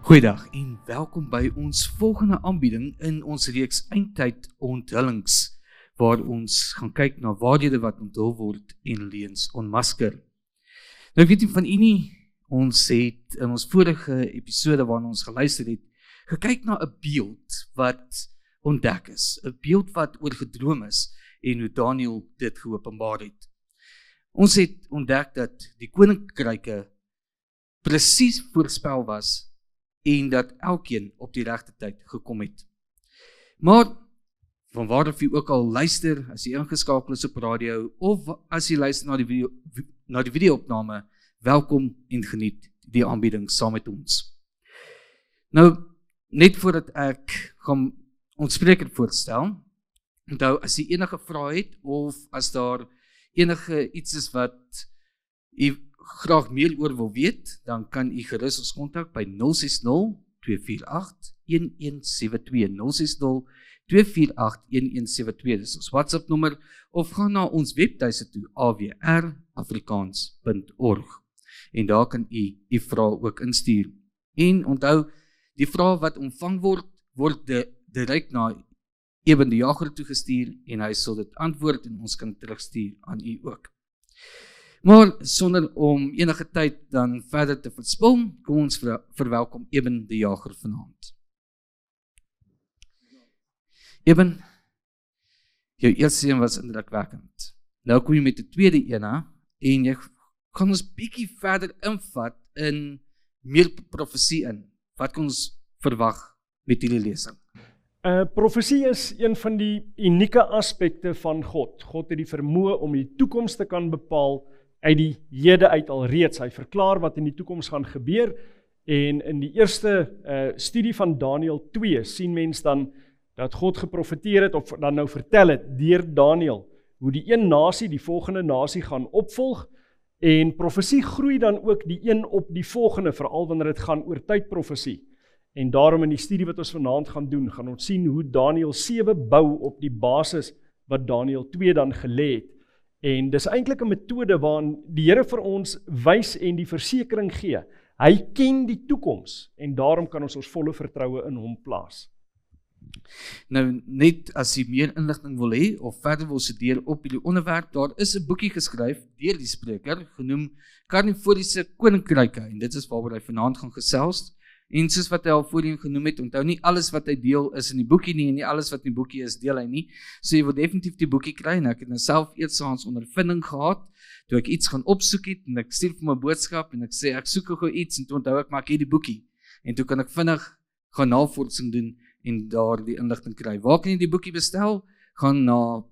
Goeiedag en welkom by ons volgende aanbieding in ons reeks Eindtyd Onthullings, waar ons gaan kyk na waarhede wat onthul word en leuns ontmasker. Nou weet jy van u nie, ons het in ons vorige episode waarin ons geluister het, gekyk na 'n beeld wat ontdek is, 'n beeld wat oorgedroom is en hoe Daniël dit geopenbaar het. Ons het ontdek dat die koninkryke presies voorspel was en dat elkeen op die regte tyd gekom het. Maar, vanwaar of jy ook al luister, as jy ingeskakel is op radio, of as jy luister na die video-opname, welkom en geniet die aanbieding saam met ons. Nou, net voordat ek gaan ons spreker voorstel, onthou, as jy enige vrae het, of as daar enige iets is wat jy graag meer oor wil weet, dan kan u gerus ons kontak by 060-248-1172, 060-248-1172, dis ons WhatsApp nommer, of gaan na ons webtuise toe, awrafrikaans.org, en daar kan u vrae ook instuur. En onthou, die vrae wat ontvang word direk na Eben die Jager toegestuur, en hy sal dit antwoord, en ons kan terugstuur aan u ook. Maar sonder om enige tyd dan verder te verspil, kom ons verwelkom Eben die Jager vanaand. Eben, jou eerste een was indrukwekkend. Nou kom jy met die tweede ene, en jy kan ons bietjie verder invat in meer profesie in. Wat kan ons verwag met hierdie lesing? Profesie is een van die unieke aspekte van God. God het die vermoë om die toekoms te kan bepaal uit die hede uit alreeds. Hy verklaar wat in die toekoms gaan gebeur, en in die eerste studie van Daniël 2 sien mens dan dat God geprofeteer het, of dan nou vertel het deur Daniël, hoe die een nasie die volgende nasie gaan opvolg, en profesie groei dan ook die een op die volgende, veral wanneer dit gaan oor tydprofesie. En daarom in die studie wat ons vanaand gaan doen, gaan ons sien hoe Daniël 7 bou op die basis wat Daniël 2 dan gelê het. En dis eintlik 'n metode waarin die Here vir ons wys en die versekering gee. Hy ken die toekoms, en daarom kan ons volle vertroue in hom plaas. Nou, net as jy meer inligting wil hê, of verder wil studeer op hierdie onderwerp, daar is 'n boekie geskryf deur die spreker, genoem Karnivoriese Koninkryke, en dit is waaroor hy vanaand gaan gesels. En soos wat hy al voorheen genoem het, onthou nie alles wat hy deel is in die boekie nie, en nie alles wat in die boekie is, deel hy nie. So jy wil definitief die boekie kry, en ek het nou self eerstens ondervinding gehad, toe ek iets gaan opsoek het, en ek stuur vir my boodskap, en ek sê, ek soek gou iets, en toe onthou ek, maak hier die boekie. En toe kan ek vinnig gaan navorsing doen, en daar die inligting kry. Waar kan jy die boekie bestel? Gaan na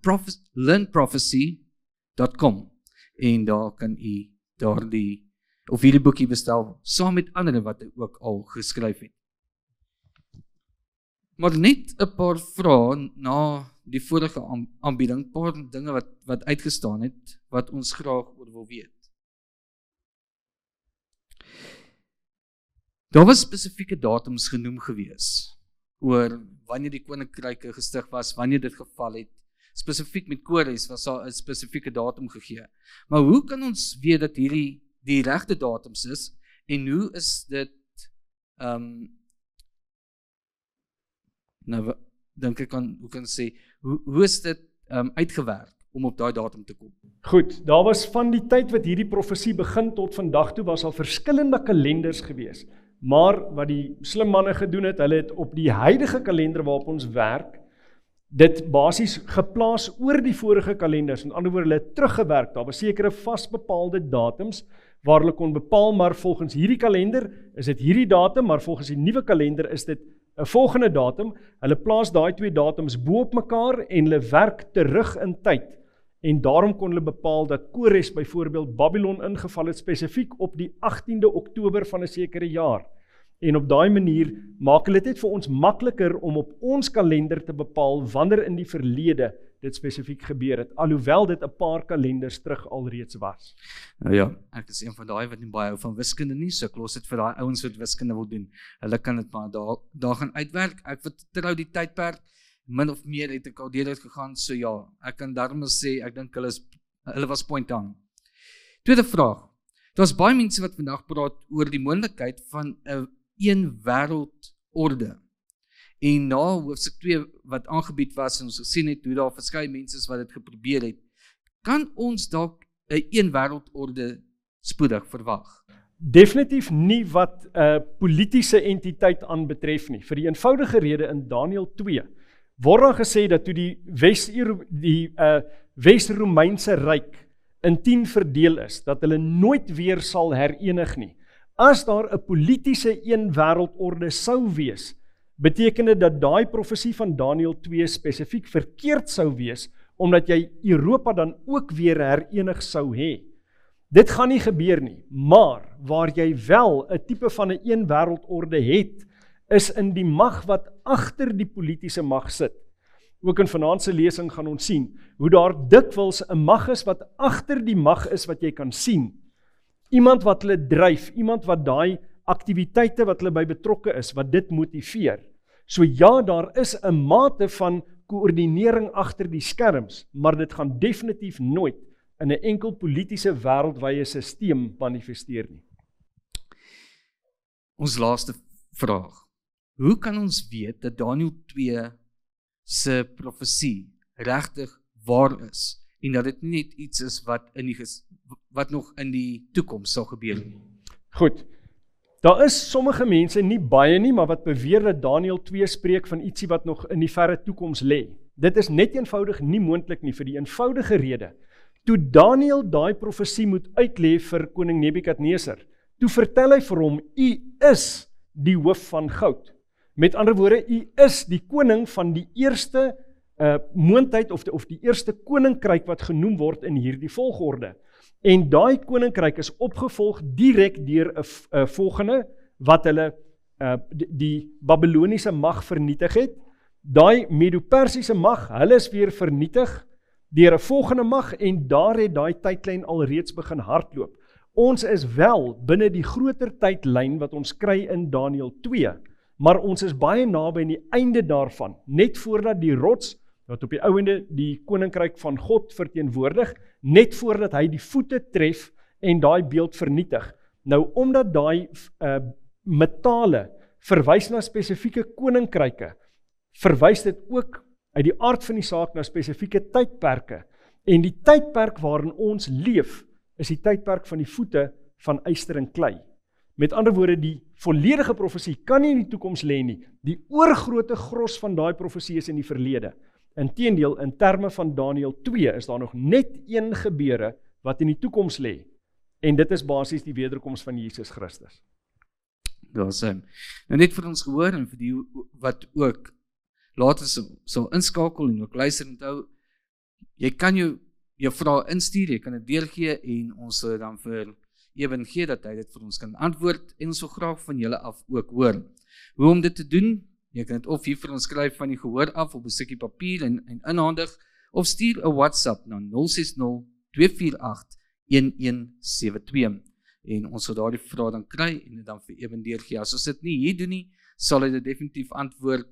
learnprophecy.com, en daar kan jy of hierdie boekie bestel, saam met ander wat hy ook al geskryf het. Maar net 'n paar vrae na die vorige aanbieding, paar dinge wat uitgestaan het, wat ons graag oor wil weet. Daar was spesifieke datums genoem gewees, oor wanneer die koninkryke gestig was, wanneer dit geval het. Spesifiek met Kores was daar 'n spesifieke datum gegee. Maar hoe kan ons weet dat hierdie die regte datums is, en hoe is dit, nou, dink ek hoe kan sê, hoe is dit uitgewerk, om op daai datum te kom? Goed, daar was van die tyd wat hierdie profesie begin tot vandag toe, was al verskillende kalenders gewees, maar wat die slim manne gedoen het, hulle het op die huidige kalender waarop ons werk, dit basies geplaas oor die vorige kalenders, in ander woorde, hulle het teruggewerk, daar was sekere vasbepaalde datums, waar hulle kon bepaal, maar volgens hierdie kalender is dit hierdie datum, maar volgens die nuwe kalender is dit 'n volgende datum. Hulle plaas daai twee datums bo op mekaar, en hulle werk terug in tyd. En daarom kon hulle bepaal dat Kores byvoorbeeld Babylon ingeval het, spesifiek op die 18de Oktober van 'n sekere jaar. En op daai manier maak hulle dit vir ons makliker om op ons kalender te bepaal wanneer in die verlede dit spesifiek gebeur het, alhoewel dit 'n paar kalenders terug alreeds was. Nou ja, ek is een van daai wat nie baie hou van wiskunde nie, so ek los dit vir daai ouens wat wiskunde wil doen. Hulle kan dit maar daar gaan uitwerk. Ek vertrou die tydperk, min of meer het ek al deur dit gegaan, so ja, ek kan daarom sê, ek dink hulle was point aan. Tweede vraag. Daar is baie mense wat vandag praat oor die moontlikheid van 'n een wêreldorde. En na hoofstuk 2 wat aangebied was en ons gesien het hoe daar verskeie mense is wat dit geprobeer het, kan ons dalk 'n een wêreldorde spoedig verwag? Definitief nie wat politiese entiteit aanbetref nie. Vir die eenvoudige rede in Daniël 2 word dan gesê dat toe die Wes-Romeinse ryk in 10 verdeel is, dat hulle nooit weer sal herenig nie. As daar 'n politiese een wêreldorde sou wees, beteken dit dat daai profesie van Daniël 2 spesifiek verkeerd sou wees, omdat jy Europa dan ook weer herenig sou hê. Dit gaan nie gebeur nie, maar waar jy wel 'n tipe van 'n een wêreldorde het, is in die mag wat agter die politiese mag sit. Ook in vanaand se lesing gaan ons sien hoe daar dikwels 'n mag is wat agter die mag is wat jy kan sien. Iemand wat hulle dryf, iemand wat daai aktiwiteite wat hulle by betrokke is, wat dit motiveer. So ja, daar is 'n mate van koördinering agter die skerms, maar dit gaan definitief nooit in 'n enkel politiese wêreldwye stelsel manifesteer nie. Ons laaste vraag. Hoe kan ons weet dat Daniël 2 se profesie regtig waar is en dat dit nie net iets is wat nog in die toekoms sal gebeur nie? Goed. Daar is sommige mense, nie baie nie, maar wat beweer dat Daniël 2 spreek van ietsie wat nog in die verre toekoms lê. Dit is net eenvoudig nie moontlik nie vir die eenvoudige rede. Toe Daniël daai profesie moet uitlê vir koning Nebukadnesar, toe vertel hy vir hom, u is die hoof van goud. Met ander woorde, u is die koning van die eerste moondheid of die eerste koninkryk wat genoem word in hierdie volgorde. En daai koninkryk is opgevolg direk deur 'n volgende wat hulle die Babiloniese mag vernietig het. Daai Medo-Persiese mag, hulle is weer vernietig deur 'n volgende mag en daar het daai tydlyn alreeds begin hardloop. Ons is wel binne die groter tydlyn wat ons kry in Daniël 2, maar ons is baie naby aan die einde daarvan, net voordat die rots wat op die ouende die koninkryk van God verteenwoordig, net voordat hy die voete tref en daai beeld vernietig. Nou, omdat daai metale verwys na spesifieke koninkryke, verwys dit ook uit die aard van die saak na spesifieke tydperke. En die tydperk waarin ons leef, is die tydperk van die voete van yster en klei. Met ander woorde, die volledige profesie kan nie in die toekoms lê nie. Die oorgrootte gros van daai profesie is in die verlede. Inteendeel, in terme van Daniël 2 is daar nog net een gebeure wat in die toekoms lê. En dit is basies die wederkoms van Jesus Christus. Daar is hy. Nou net vir ons gehoor en vir die wat ook later sal inskakel en ook luister en hou, jy kan jou vrae instuur, jy kan dit deurgee en ons sal dan vir Eben gee dat hy dit vir ons kan antwoord en ons wil graag van julle af ook hoor. Hoe om dit te doen? Jy kan dit of hier vir ons skryf van die gehoor af op 'n stukkie papier en inhandig of stuur 'n WhatsApp na 060-248-1172 en ons sal daardie vrae dan kry en dit dan vir Eben deurgee. As ons dit nie hier doen nie, sal hy dit definitief antwoord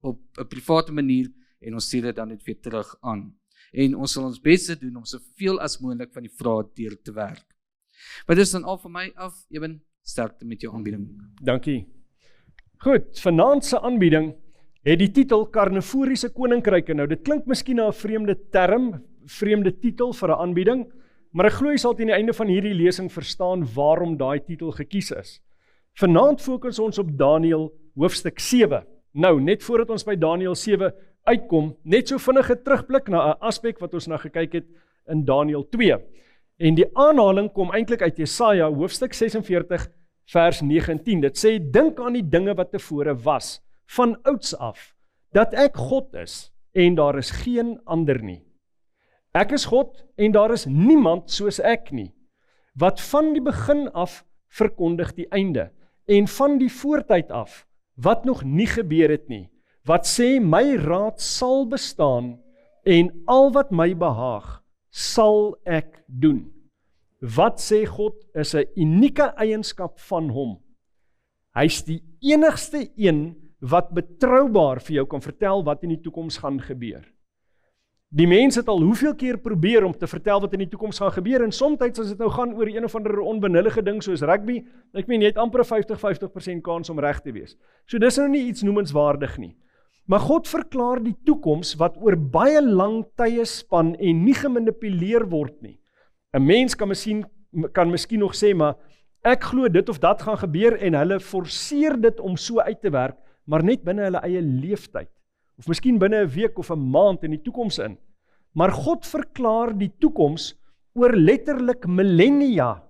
op 'n private manier en ons stuur dit dan net weer terug aan. En ons sal ons beste doen om soveel as moontlik van die vrae deur te werk. Maar dit is dan al van my af, Eben, sterkte met jou aanbieding. Dankie. Goed, vanaand se aanbieding het die titel Karnivoriese Koninkryke. Nou, dit klink miskien na 'n vreemde term, vreemde titel vir 'n aanbieding, maar ek glo jy sal teen die einde van hierdie lesing verstaan waarom daai titel gekies is. Vanaand fokus ons op Daniël hoofstuk 7. Nou, net voordat ons by Daniël 7 uitkom, net so vinnige terugblik na 'n aspek wat ons na gekyk het in Daniël 2. En die aanhaling kom eintlik uit Jesaja hoofstuk 46 vers 9 en 10. Dit sê, dink aan die dinge wat tevore was, van ouds af, dat ek God is en daar is geen ander nie. Ek is God en daar is niemand soos ek nie, wat van die begin af verkondig die einde en van die voortyd af, wat nog nie gebeur het nie, wat sê my raad sal bestaan en al wat my behaag, sal ek doen. Wat sê God is 'n unieke eienskap van hom. Hy's die enigste een wat betroubaar vir jou kan vertel wat in die toekoms gaan gebeur. Die mense het al hoeveel keer probeer om te vertel wat in die toekoms gaan gebeur, en soms as dit nou gaan oor een of ander onbenullige ding soos rugby, ek meen, jy het amper 50% kans om reg te wees. So dis nou nie iets noemenswaardig nie. Maar God verklaar die toekoms wat oor baie lang tye span en nie gemanipuleer word nie. 'n Mens kan miskien nog sê, maar ek glo dit of dat gaan gebeur en hulle forceer dit om so uit te werk, maar net binne hulle eie leeftyd. Of miskien binne 'n week of 'n maand in die toekoms in. Maar God verklaar die toekoms oor letterlik millennia.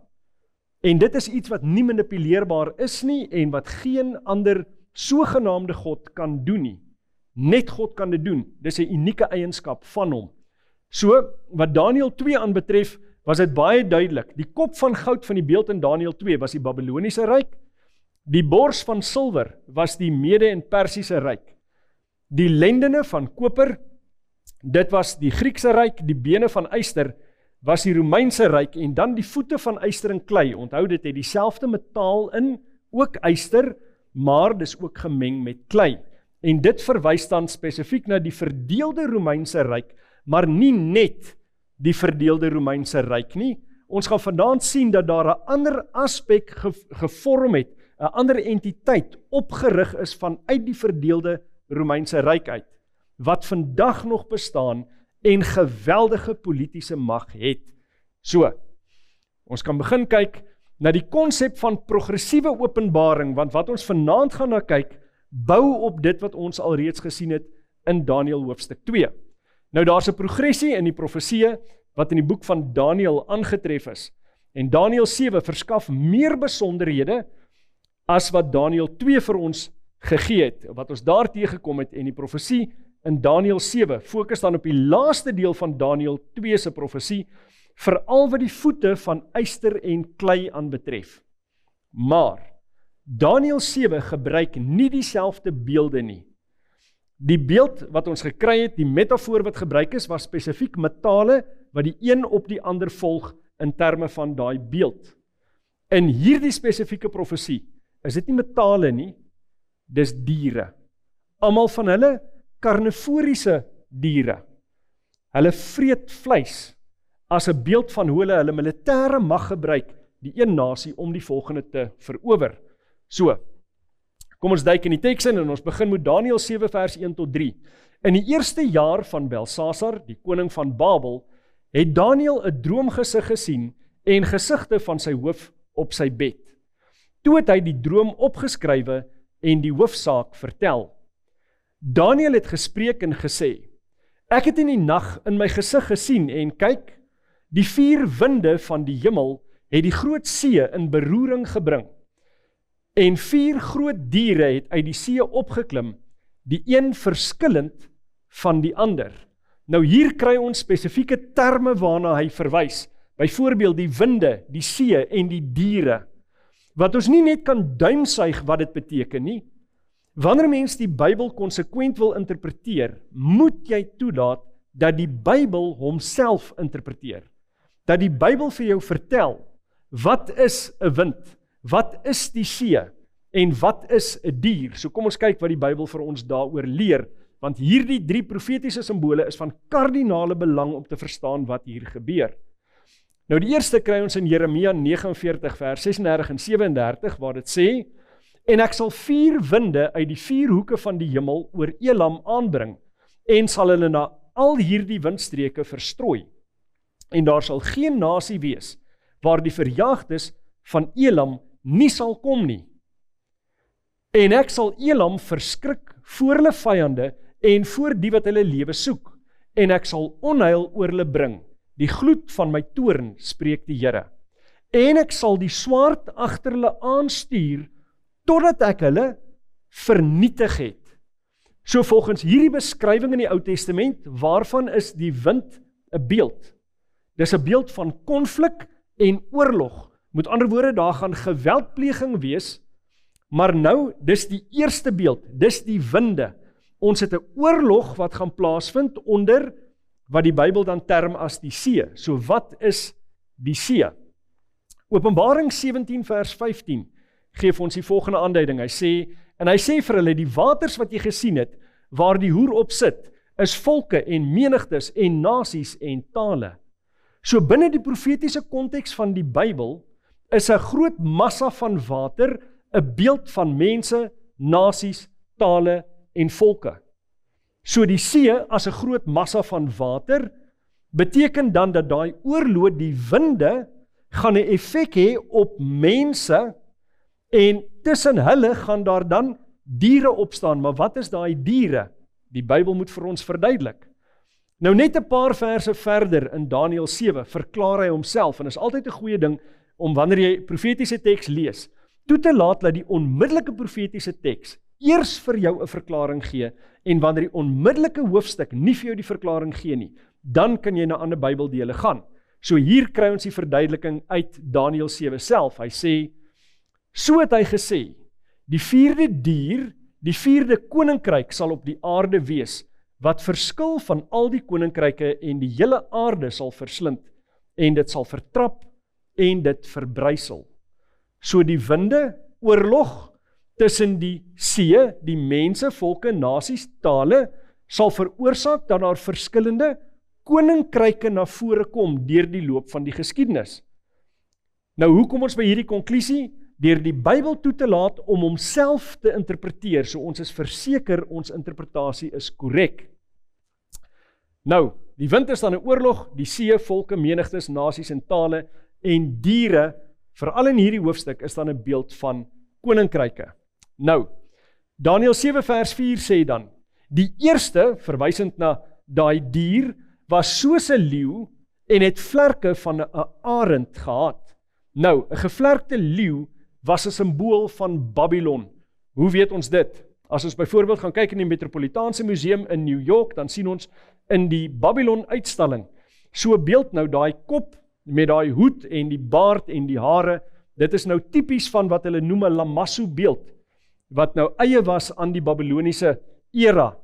En dit is iets wat nie manipuleerbaar is nie en wat geen ander sogenaamde God kan doen nie. Net God kan dit doen. Dis 'n unieke eienskap van hom. So, wat Daniël 2 aanbetref, was dit baie duidelik. Die kop van goud van die beeld in Daniël 2 was die Babyloniese ryk. Die bors van silwer was die Mede en Persiese ryk. Die lendene van koper, dit was die Griekse ryk. Die bene van yster was die Romeinse ryk. En dan die voete van yster en klei. Onthou, dit het dieselfde metaal in, ook yster, maar dis ook gemeng met klei. En dit verwys dan spesifiek na die verdeelde Romeinse ryk, maar nie net die verdeelde Romeinse ryk nie. Ons gaan vanaand sien dat daar 'n ander aspek gevorm het, 'n ander entiteit opgerig is vanuit die verdeelde Romeinse ryk uit, wat vandag nog bestaan en geweldige politiese mag het. So, ons kan begin kyk na die konsep van progressiewe openbaring, want wat ons vanaand gaan na kyk, bou op dit wat ons alreeds gesien het in Daniël hoofstuk 2. Nou daar's 'n progressie in die profesieë wat in die boek van Daniël aangetref is. En Daniël 7 verskaf meer besonderhede as wat Daniël 2 vir ons gegee het, wat ons daar teëgekom het. En die profesie in Daniël 7 fokus dan op die laaste deel van Daniël 2 se profesie, veral wat die voete van yster en klei aanbetref. Maar Daniël 7 gebruik nie dieselfde beelde nie. Die beeld wat ons gekry het, die metafoor wat gebruik is, was spesifiek metale wat die een op die ander volg in terme van daai beeld. In hierdie spesifieke profesie is dit nie metale nie, dis diere. Almal van hulle karnivoriese diere. Hulle vreet vleis as 'n beeld van hoe hulle militêre mag gebruik, die een nasie om die volgende te verower. So, kom ons duik in die teks in en ons begin met Daniël 7 vers 1 tot 3. In die eerste jaar van Belsasar, die koning van Babel, het Daniël 'n droomgesig gesien en gesigte van sy hoof op sy bed. Toe het hy die droom opgeskrywe en die hoofsaak vertel. Daniël het gespreek en gesê, ek het in die nag in my gesig gesien en kyk, die 4 winde van die hemel het die groot see in beroering gebring. En 4 groot diere het uit die see opgeklim, die een verskillend van die ander. Nou hier kry ons spesifieke terme waarna hy verwys, byvoorbeeld die winde, die see en die diere, wat ons nie net kan duimsuig wat dit beteken nie. Wanneer mens die Bybel konsekwent wil interpreteer, moet jy toelaat dat die Bybel homself interpreteer. Dat die Bybel vir jou vertel, wat is 'n wind? Wat is die see? En wat is 'n dier? So kom ons kyk wat die Bybel vir ons daaroor leer, want hierdie 3 profetiese simbole is van kardinale belang om te verstaan wat hier gebeur. Nou die eerste kry ons in Jeremia 49 vers 36 en 37 waar dit sê, en ek sal 4 winde uit die 4 hoeke van die hemel oor Elam aanbring, en sal hulle na al hierdie windstreke verstrooi. En daar sal geen nasie wees, waar die verjaagdes van Elam nie sal kom nie. En ek sal Elam verskrik voor hulle vyande en voor die wat hulle lewe soek, en ek sal onheil oor hulle bring, die gloed van my toorn, spreek die Here. En ek sal die swaard agter hulle aanstuur, totdat ek hulle vernietig het. So volgens hierdie beskrywing in die Ou Testament, waarvan is die wind 'n beeld? Dis 'n beeld van konflik en oorlog. Met ander woorde, daar gaan geweldpleging wees, maar nou, dis die eerste beeld, dis die winde. Ons het 'n oorlog wat gaan plaasvind onder wat die Bybel dan term as die see. So wat is die see? Openbaring 17 vers 15 gee ons die volgende aanduiding. Hy sê vir hulle, die waters wat jy gesien het, waar die hoer op sit, is volke en menigtes en nasies en tale. So binne die profetiese konteks van die Bybel is 'n groot massa van water 'n beeld van mense, nasies, tale en volke. So die see as 'n groot massa van water beteken dan dat daai oorloop, die winde, gaan 'n effek hê op mense en tussen hulle gaan daar dan diere opstaan. Maar wat is daai diere? Die Bybel moet vir ons verduidelik. Nou net 'n paar verse verder in Daniël 7 verklaar hy homself en is altyd 'n goeie ding om wanneer jy profetiese teks lees, toe te laat dat die onmiddellike profetiese teks eers vir jou 'n verklaring gee en wanneer die onmiddellike hoofstuk nie vir jou die verklaring gee nie, dan kan jy na ander Bybeldele gaan. So hier kry ons die verduideliking uit Daniël 7 self. Hy sê, so het hy gesê, die 4de dier, die 4de koninkryk sal op die aarde wees, wat verskil van al die koninkryke en die hele aarde sal verslind, en dit sal vertrap en dit verbrysel. So die winde, oorlog tussen die see, die mense, volke, nasies, tale, sal veroorsaak dat daar verskillende koninkryke na vore kom deur die loop van die geskiedenis. Nou hoe kom ons by hierdie konklusie? Deur die Bybel toe te laat om homself te interpreteer, so ons is verseker ons interpretasie is korrek. Nou, die wind is dan 'n oorlog, die see, volke, menigtes, nasies en tale en diere, veral in hierdie hoofstuk, is dan 'n beeld van koninkryke. Nou, Daniël 7 vers 4 sê dan, die eerste, verwysend na daai dier, was soos 'n leeu en het vlerke van 'n arend gehad. Nou, 'n gevlerkte leeu was 'n simbool van Babylon. Hoe weet ons dit? As ons byvoorbeeld gaan kyk in die Metropolitaanse Museum in New York, dan sien ons in die Babylon uitstalling so 'n beeld, nou daai kop met daai hoed en die baard en die hare, dit is nou tipies van wat hulle noem 'n Lamassu beeld, wat nou eie was aan die Babyloniese era.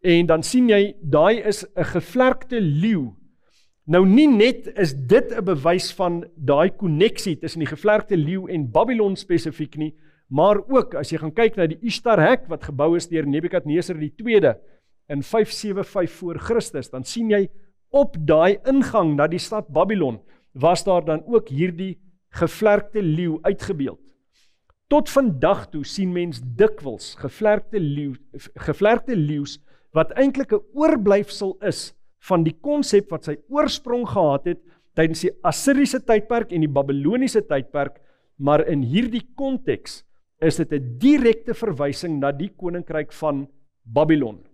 En dan sien jy, daai is 'n gevlerkte leeu. Nou nie net is dit 'n bewys van daai koneksie tussen die gevlerkte leeu en Babylon spesifiek nie, maar ook as jy gaan kyk na die Ishtar-hek wat gebou is deur Nebukadneser II in 575 voor Christus, dan sien jy op daai ingang na die stad Babylon was daar dan ook hierdie gevlerkte leeu uitgebeeld. Tot vandag toe sien mens dikwels gevlerkte leeu's wat eintlik 'n oorblyfsel is van die konsep wat sy oorsprong gehad het tydens die Assiriese tydperk en die Babyloniese tydperk, maar in hierdie konteks is dit 'n direkte verwysing na die koninkryk van Babylon.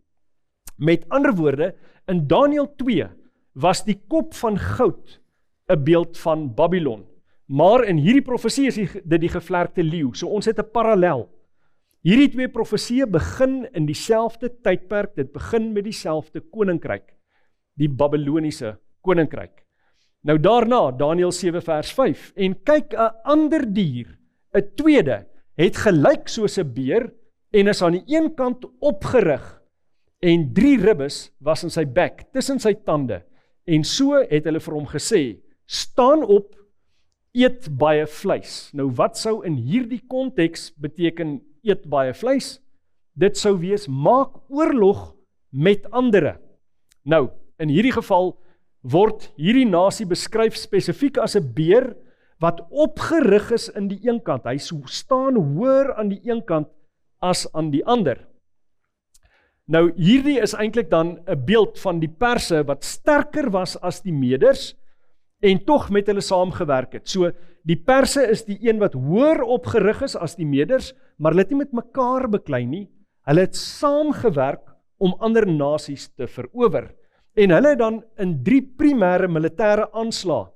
Met ander woorde, in Daniël 2 was die kop van goud 'n beeld van Babylon, maar in hierdie profesie is dit die gevlerkte leeu, so ons het 'n parallel. Hierdie twee profesieë begin in dieselfde tydperk, dit begin met dieselfde koninkryk, die Babyloniese koninkryk. Nou daarna, Daniël 7 vers 5, en kyk 'n ander dier, 'n tweede, het gelyk soos 'n beer, en is aan die een kant opgerig, en 3 ribbes was in sy bek, tussen sy tande, en so het hulle vir hom gesê, staan op, eet baie vleis. Nou wat sou in hierdie konteks beteken eet baie vleis? Dit sou wees, maak oorlog met ander. Nou, in hierdie geval word hierdie nasie beskryf spesifiek as 'n beer wat opgerig is in die een kant. Hy staan hoër aan die een kant as aan die ander. Nou, hierdie is eintlik dan 'n beeld van die Perse wat sterker was as die Meders en tog met hulle saamgewerk het. So, die Perse is die een wat hoër opgerig is as die Meders, maar hulle het nie met mekaar beklei nie. Hulle het saamgewerk om ander nasies te verower. En hulle het dan in 3 primêre militêre aanslae,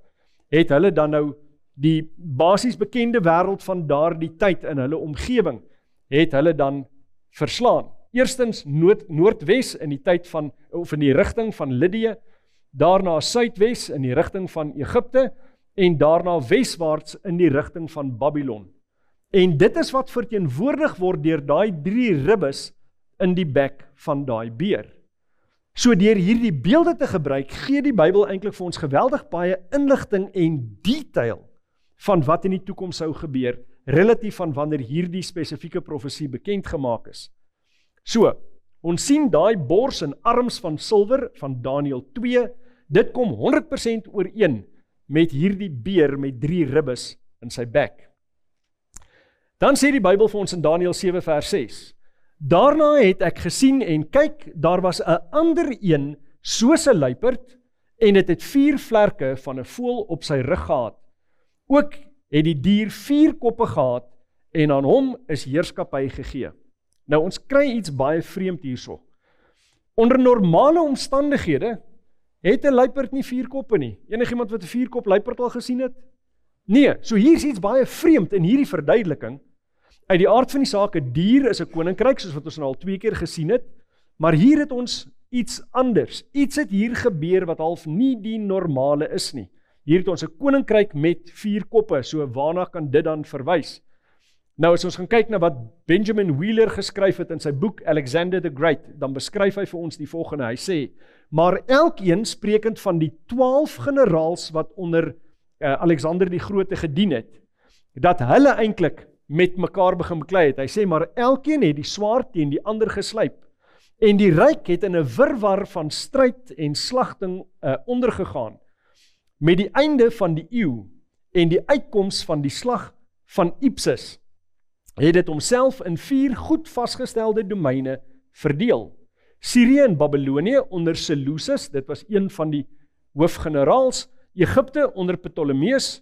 het hulle dan nou die basies bekende wêreld van daardie tyd in hulle omgewing, het hulle dan verslaan. Eerstens noordwes in die tyd van, of in die rigting van Lidië, daarna suidwes in die rigting van Egipte, en daarna weswaarts in die rigting van Babylon. En dit is wat verteenwoordig word deur daai 3 ribbes in die bek van daai beer. So deur hierdie beelde te gebruik, gee die Bybel eintlik vir ons geweldig baie inligting en detail van wat in die toekoms sou gebeur, relatief van wanneer hierdie spesifieke profesie bekend gemaak is. So, Ons sien daai bors en arms van silwer van Daniël 2, dit kom 100% ooreen met hierdie beer met 3 ribbes in sy bek. Dan sê die Bybel vir ons in Daniël 7 vers 6, daarna het ek gesien en kyk, daar was 'n ander een soos 'n luiperd en dit het 4 vlerke van 'n voël op sy rug gehad. Ook het die dier 4 koppe gehad en aan hom is heerskappy gegee. Nou ons kry iets baie vreemd hierso. Onder normale omstandighede het 'n luiperd nie 4 koppe nie. Enigiemand wat 'n 4 kop luiperd al gesien het? Nee, so hier is iets baie vreemd in hierdie verduideliking. Uit die aard van die saak, 'n dier is 'n koninkryk, soos wat ons al 2 keer gesien het, maar hier het ons iets anders. Iets het hier gebeur wat half nie die normale is nie. Hier het ons 'n koninkryk met 4 koppe, so waarna kan dit dan verwys? Nou as ons gaan kyk na wat Benjamin Wheeler geskryf het in sy boek Alexander the Great, dan beskryf hy vir ons die volgende. Hy sê, maar elkeen sprekend van die 12 generaals wat onder Alexander die Grote gedien het, dat hulle eintlik met mekaar begin beklei het. Hy sê, maar elkeen het die swaard teen die ander geslyp, en die ryk het in 'n wirwar van stryd en slagting ondergegaan, met die einde van die eeu, en die uitkoms van die slag van Ipsus, het dit homself in 4 goed vasgestelde domeine verdeel. Syrië en Babylonië onder Seleucus, dit was een van die hoofgeneraals, Egipte onder Ptolemeus,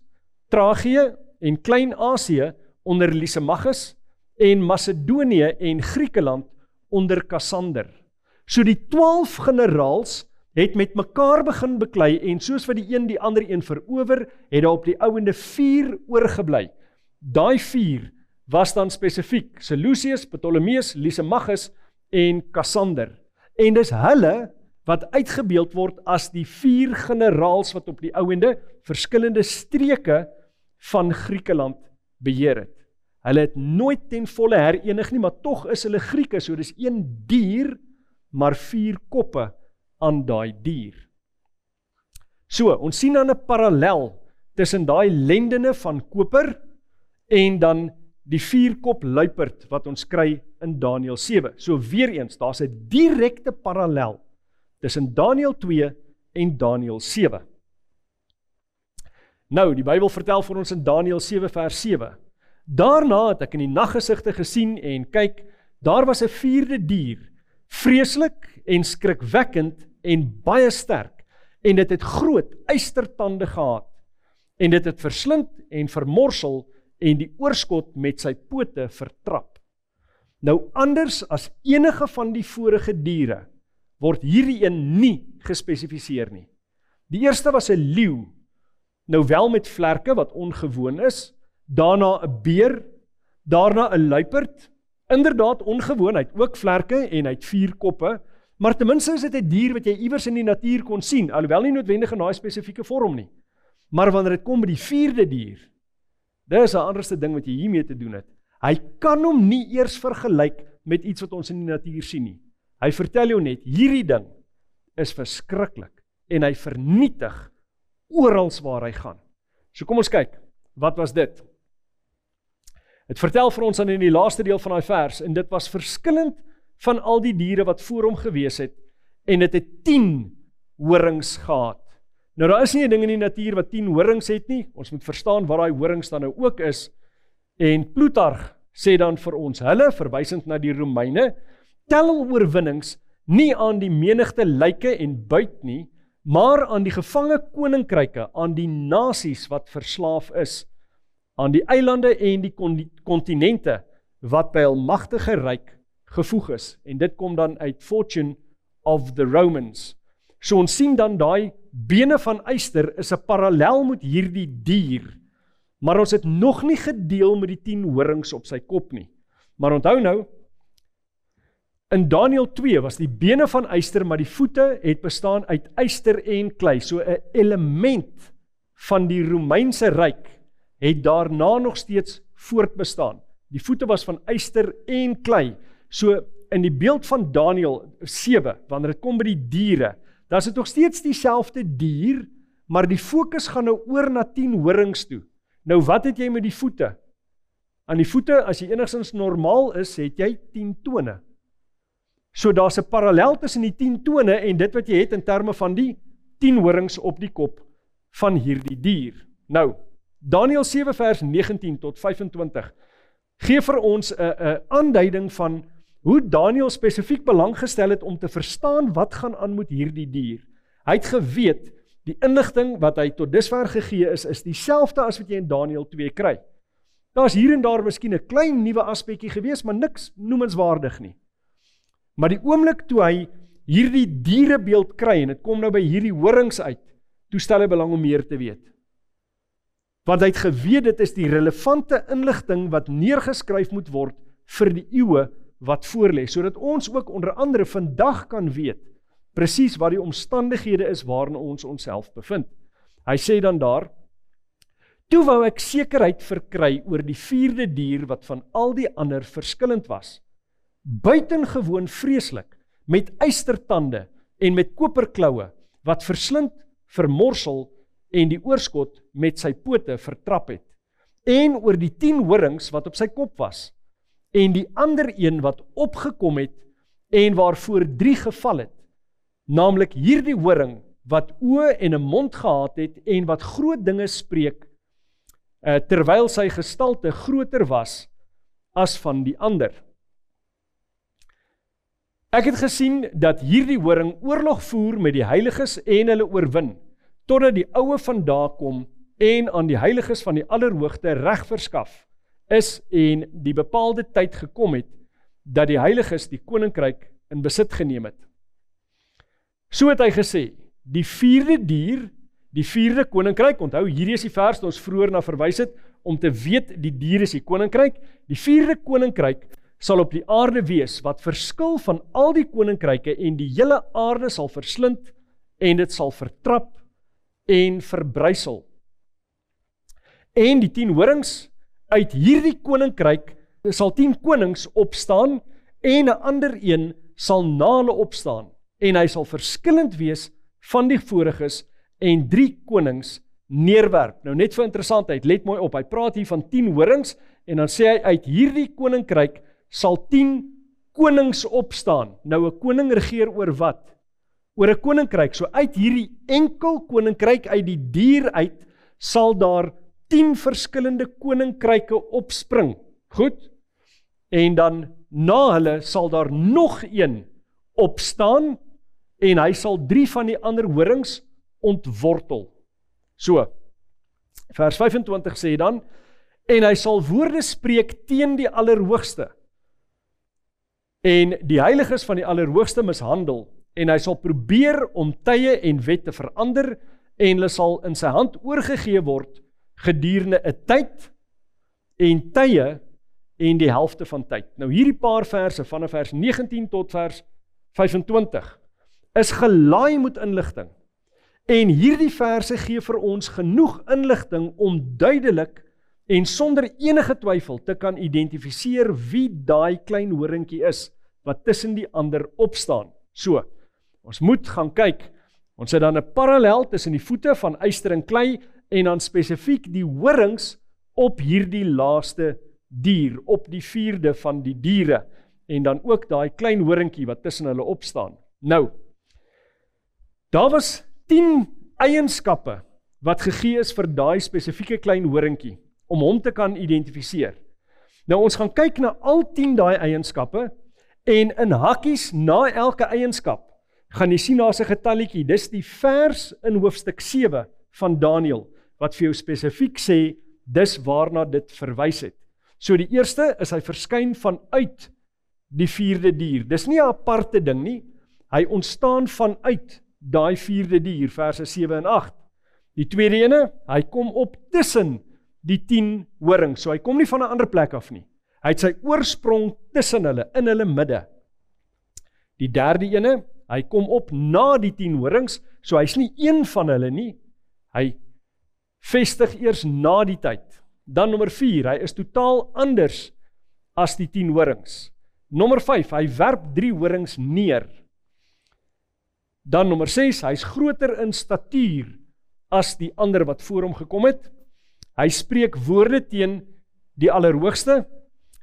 Tragië en Klein-Asië onder Lysimachus, en Macedonië en Griekeland onder Cassander. So die 12 generaals het met mekaar begin beklei, en soos wat die een die ander een verower, het daar op die ouende 4 oorgebly. Daai 4 was dan spesifiek Seleucus, Ptolemeus, Lysimachus en Cassander. En dis hulle wat uitgebeeld word as die 4 generaals wat op die ouende verskillende streke van Griekeland beheer het. Hulle het nooit ten volle herenig nie, maar tog is hulle Grieke, so dis 1 dier, maar 4 koppe aan daai dier. So, ons sien dan 'n parallel tussen daai lendene van koper en dan die 4 kop luiperd wat ons kry in Daniël 7. So weer eens, daar's 'n direkte parallel tussen Daniël 2 en Daniël 7. Nou, die Bybel vertel vir ons in Daniël 7 vers 7. Daarna het ek in die naggesigte gesien en kyk, daar was 'n 4de dier, vreeslik en skrikwekkend en baie sterk, en dit het groot ystertande gehad, en dit het verslind en vermorsel en die oorskot met sy pote vertrap. Nou anders as enige van die vorige diere, word hierdie een nie gespesifiseer nie. Die eerste was 'n leeu, nou wel met vlerke wat ongewoon is, daarna 'n beer, daarna 'n luiperd, inderdaad ongewoon, hy het ook vlerke en hy het 4 koppe, maar ten minste is dit 'n dier wat jy iewers in die natuur kon sien, alhoewel nie noodwendig in daai spesifieke vorm nie. Maar wanneer dit kom by die 4de dier, dit is 'n anderste ding wat jy hiermee te doen het. Hy kan hom nie eers vergelyk met iets wat ons in die natuur sien nie. Hy vertel jou net, hierdie ding is verskriklik en hy vernietig oral waar hy gaan. So kom ons kyk, wat was dit? Het vertel vir ons dan in die laaste deel van daai vers, en dit was verskillend van al die diere wat voor hom gewees het, en dit het 10 horings gehad. Nou daar is nie 'n ding in die natuur wat 10 horings het nie, ons moet verstaan wat daai horings dan nou ook is, en Plutarch sê dan vir ons, hulle, verwysend na die Romeine, tel oorwinnings nie aan die menigte lyke en buit nie, maar aan die gevange koninkryke, aan die nasies wat verslaaf is, aan die eilande en die kontinente wat by hul magtige ryk gevoeg is. En dit kom dan uit Fortune of the Romans. So ons sien dan daai bene van yster is 'n parallel met hierdie dier, maar ons het nog nie gedeel met die 10 horings op sy kop nie. Maar onthou nou, in Daniël 2 was die bene van yster, maar die voete het bestaan uit yster en klei. So 'n element van die Romeinse ryk het daarna nog steeds voortbestaan. Die voete was van yster en klei. So in die beeld van Daniël 7, wanneer dit kom by die diere, dan is dit nog steeds dieselfde dier, maar die fokus gaan nou oor na 10 horings toe. Nou wat het jy met die voete? Aan die voete, as jy enigstens normaal is, het jy 10 tone. So daar's 'n parallel tussen die 10 tone en dit wat jy het in terme van die 10 horings op die kop van hierdie dier. Nou, Daniël 7 vers 19 tot 25 gee vir ons 'n aanduiding van hoe Daniël spesifiek belang gestel het om te verstaan wat gaan aan met hierdie dier. Hy het geweet, die inligting wat hy tot dusver gegee is dieselfde as wat jy in Daniël 2 kry. Daar's hier en daar miskien 'n klein nuwe aspekkie gewees, maar niks noemenswaardig nie. Maar die oomblik toe hy hierdie dierebeeld kry, en dit kom nou by hierdie horings uit, toe stel hy belang om meer te weet. Want hy het geweet, dit is die relevante inligting wat neergeskryf moet word vir die eeue wat voorlê, sodat ons ook onder andere vandag kan weet, presies wat die omstandighede is waarin ons onsself bevind. Hy sê dan daar, toe wou ek sekerheid verkry oor die 4de dier wat van al die ander verskillend was, buitengewoon vreeslik, met ystertande en met koperklaue, wat verslind, vermorsel en die oorskot met sy pote vertrap het, en oor die 10 horings wat op sy kop was, en die ander een wat opgekom het, en waarvoor 3 geval het, naamlik hierdie horing, wat oë en 'n mond gehad het, en wat groot dinge spreek, terwyl sy gestalte groter was, as van die ander. Ek het gesien dat hierdie horing oorlog voer met die heiliges en hulle oorwin, totdat die oue vandaar kom en aan die heiliges van die Allerhoogste reg verskaf is en die bepaalde tyd gekom het, dat die heiliges die koninkryk in besit geneem het. So het hy gesê, die 4de dier, die 4de koninkryk, onthou hierdie is die vers wat ons vroeër na verwys het, om te weet die dier is die koninkryk, die 4de koninkryk sal op die aarde wees, wat verskil van al die koninkryke en die hele aarde sal verslind en dit sal vertrap en verbrysel. En die 10 horings uit hierdie koninkryk sal 10 konings opstaan en 'n ander een sal na hulle opstaan en hy sal verskillend wees van die voriges en 3 konings neerwerp. Nou net vir interessantheid, let mooi op, hy praat hier van 10 horings en dan sê hy uit hierdie koninkryk sal 10 konings opstaan. Nou 'n koning regeer oor wat? Oor 'n koninkryk. So uit hierdie enkel koninkryk, uit die dier uit, sal daar 10 verskillende koninkryke opspring. Goed? En dan na hulle sal daar nog een opstaan en hy sal 3 van die ander horings ontwortel. So, vers 25 sê dan, en hy sal woorde spreek teen die Allerhoogste en die heiliges van die Allerhoogste mishandel, en hy sal probeer om tye en wette verander, en hulle sal in sy hand oorgegee word, gedurende 'n tyd, en tye, en die helfte van tyd. Nou hierdie paar verse, vanaf vers 19 tot vers 25, is gelaai met inligting, en hierdie verse gee vir ons genoeg inligting om duidelik, en sonder enige twyfel te kan identifiseer wie daai klein horingkie is, wat tussen die ander opstaan. So, ons moet gaan kyk, ons het dan 'n parallel tussen die voete van yster en klei, en dan spesifiek die horings op hierdie laaste dier, op die 4de van die diere, en dan ook daai klein horingkie wat tussen hulle opstaan. Nou, daar was 10 eienskappe wat gegee is vir daai spesifieke klein horingkie, om hom te kan identifiseer. Nou ons gaan kyk na al 10 daai eienskappe, en in hakkies na elke eienskap, gaan jy sien daar's 'n getalletjie, dis die vers in hoofstuk 7 van Daniël, wat vir jou spesifiek sê, dis waarna dit verwys het. So die eerste is hy verskyn vanuit die 4de dier, dis nie 'n aparte ding nie, hy ontstaan vanuit daai 4de dier, verse 7 en 8. Die tweede ene, hy kom op tussen die 10 horings, so hy kom nie van 'n ander plek af nie. Hy het sy oorsprong tussen hulle, in hulle midde. Die derde ene, hy kom op na die 10 horings, so hy's nie een van hulle nie, hy vestig eers na die tyd. Dan nommer 4, hy is totaal anders as die 10 horings. Nommer 5, hy werp 3 horings neer. Dan nommer 6, hy is groter in statuur as die ander wat voor hom gekom het. Hy spreek woorde teen die Allerhoogste.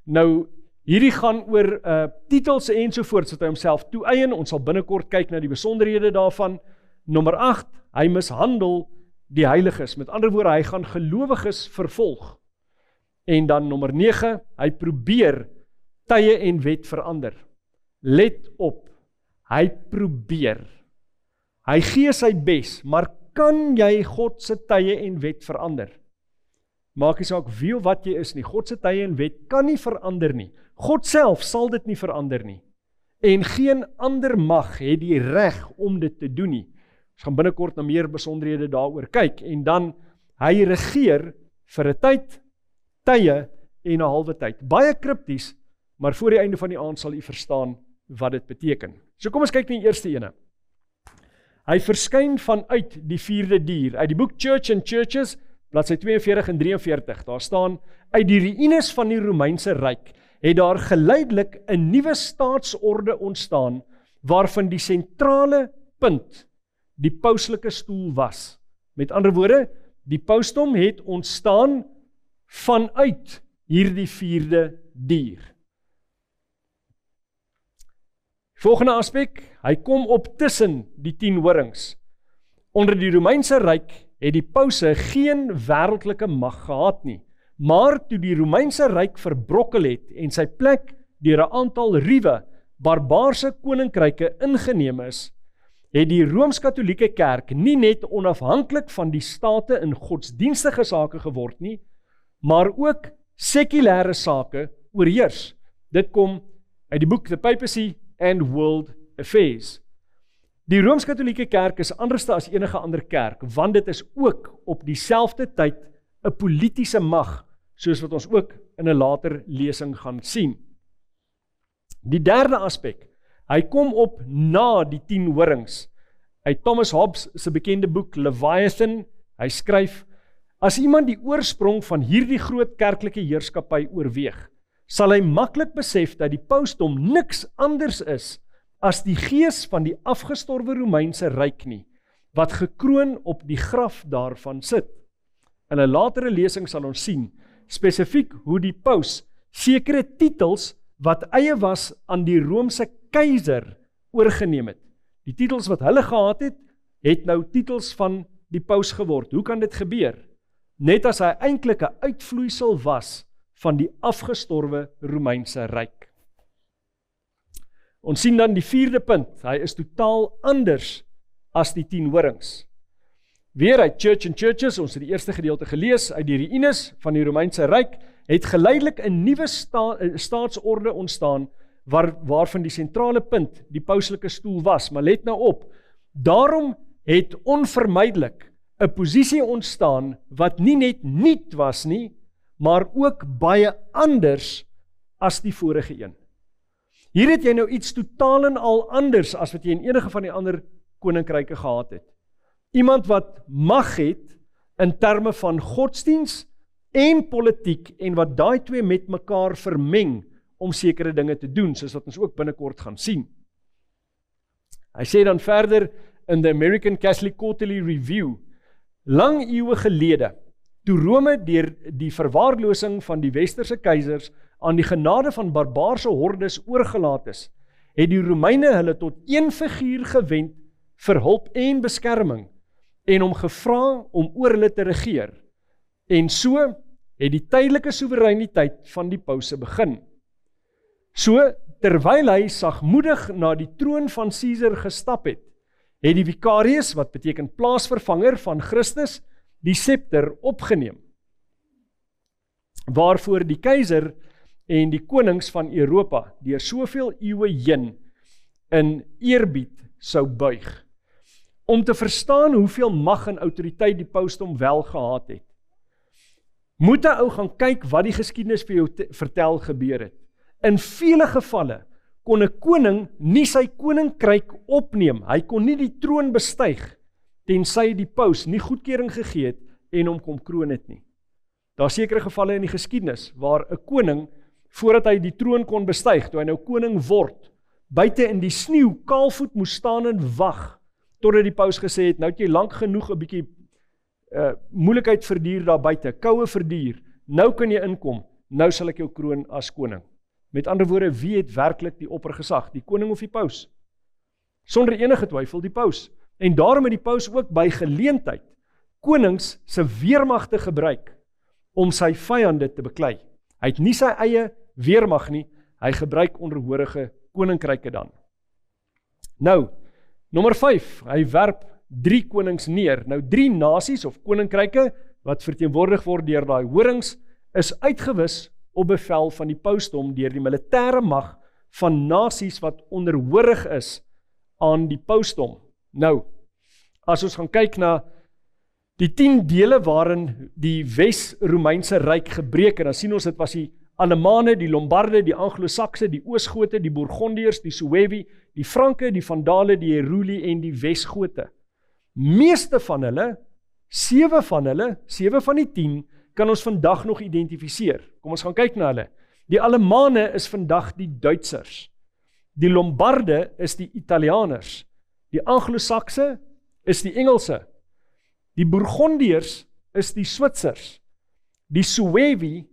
Nou, Hierdie gaan oor titels ensovoorts wat hy homself toeëien. Ons sal binnekort kyk na die besonderhede daarvan. Nommer 8, hy mishandel die heiliges. Met ander woorde, hy gaan gelowiges vervolg. En dan nommer 9, hy probeer tye en wet verander. Let op, hy probeer. Hy gee sy bes, maar kan jy God se tye en wet verander? Maak nie saak wie of wat jy is nie, God se tye en wet kan nie verander nie. God self sal dit nie verander nie. En geen ander mag het die reg om dit te doen nie. Ons gaan binnekort na meer besonderhede daaroor kyk. En dan, hy regeer vir 'n tyd, tye en 'n halwe tyd. Baie kripties, maar voor die einde van die aand sal u verstaan wat dit beteken. So kom ons kyk na die eerste ene. Hy verskyn vanuit die 4de dier. Uit die boek Church and Churches, bladsy 42 en 43, daar staan, uit die ruïnes van die Romeinse ryk het daar geleidelik 'n nuwe staatsorde ontstaan, waarvan die sentrale punt die pauslike stoel was. Met ander woorde, die pausdom het ontstaan vanuit hierdie 4de dier. Volgende aspek, hy kom op tussen die 10 horings. Onder die Romeinse ryk het die pause geen wêreldlike mag gehad nie, maar toe die Romeinse ryk verbrokkel het en sy plek deur 'n aantal ruwe, barbaarse koninkryke ingeneem is, het die Rooms-Katolieke Kerk nie net onafhanklik van die state in godsdienstige sake geword nie, maar ook sekulêre sake oorheers. Dit kom uit die boek The Papacy and World Affairs. Die Rooms-Katolieke Kerk is anderste as enige ander kerk, want dit is ook op dieselfde tyd 'n politieke mag, soos wat ons ook in 'n later lesing gaan sien. Die derde aspek, hy kom op na die 10 horings. Uit Thomas Hobbes se bekende boek Leviathan, hy skryf, as iemand die oorsprong van hierdie groot kerklike heerskappy oorweeg, sal hy maklik besef dat die pausdom niks anders is as die gees van die afgestorwe Romeinse ryk nie, wat gekroon op die graf daarvan sit. In 'n latere lesing sal ons sien, spesifiek hoe die paus sekere titels wat eie was aan die Romeinse keiser oorgeneem het. Die titels wat hulle gehad het nou titels van die paus geword. Hoe kan dit gebeur? Net as hy eintlik 'n uitvloeisel was van die afgestorwe Romeinse ryk. Ons sien dan die 4de punt, hy is totaal anders as die 10 horings. Weer uit Church and Churches, ons het die eerste gedeelte gelees, uit die ruïnes van die Romeinse ryk, het geleidelik 'n nuwe staatsorde ontstaan, waarvan die sentrale punt die pauslike stoel was. Maar let nou op, daarom het onvermydelik 'n posisie ontstaan wat nie net nuut was nie, maar ook baie anders as die vorige een. Hier het jy nou iets totaal en al anders as wat jy in enige van die ander koninkryke gehad het. Iemand wat mag het in terme van godsdiens en politiek en wat daai twee met mekaar vermeng om sekere dinge te doen, soos wat ons ook binnekort gaan sien. Hy sê dan verder in the American Catholic Quarterly Review, lang eeue gelede, toe Rome deur die verwaarlosing van die westerse keisers aan die genade van barbaarse hordes oorgelaat is, het die Romeine hulle tot een figuur gewend vir hulp en beskerming en hom gevra om oor hulle te regeer. En so het die tydelike soewereiniteit van die pause begin. So, terwyl hy sagmoedig na die troon van Caesar gestap het die vicarius, wat beteken plaasvervanger van Christus, die scepter opgeneem, waarvoor die keizer en die konings van Europa deur soveel eeue heen in eerbied sou buig. Om te verstaan hoeveel mag en autoriteit die pausdom wel gehad het, moet 'n ou gaan kyk wat die geskiedenis vir jou vertel gebeur het. In vele gevalle kon 'n koning nie sy koninkryk opneem, hy kon nie die troon bestyg, tensy die paus nie goedkeuring gegee het en hom kom kroon het nie. Daar is sekere gevalle in die geskiedenis, waar 'n koning, voordat hy die troon kon bestyg, toe hy nou koning word, buite in die sneeu, kaalvoet moes staan en wag, totdat die paus gesê het, nou het jy lank genoeg 'n bietjie moeilikheid verduur daar buite, koue verduur, nou kan jy inkom, nou sal ek jou kroon as koning. Met ander woorde, wie het werklik die oppergesag, die koning of die paus? Sonder enige twyfel die paus. En daarom het die paus ook by geleentheid konings se weermagte gebruik om sy vyande te beklei. Hy het nie sy eie weermag nie, hy gebruik onderhorige koninkryke dan. Nou, nommer 5, hy werp 3 konings neer. Nou 3 nasies of koninkryke wat verteenwoordig word deur daai horings is uitgewis op bevel van die pausdom deur die militêre mag van nasies wat onderhorig is aan die pausdom. Nou, as ons gaan kyk na die 10 dele waarin die Wes-Romeinse ryk gebreek het, dan sien ons dit was die Allemane, die Lombarde, die Anglo-Sakse, die Oosgote, die Bourgondiërs, die Suevi, die Franke, die Vandale, die Heruli en die Wesgote. Meeste van hulle, 7 van die 10, kan ons vandag nog identifiseer. Kom ons gaan kyk na hulle. Die Allemane is vandag die Duitsers. Die Lombarde is die Italianers. Die Anglo-Sakse is die Engelse. Die Bourgondiërs is die Switsers. Die Suevi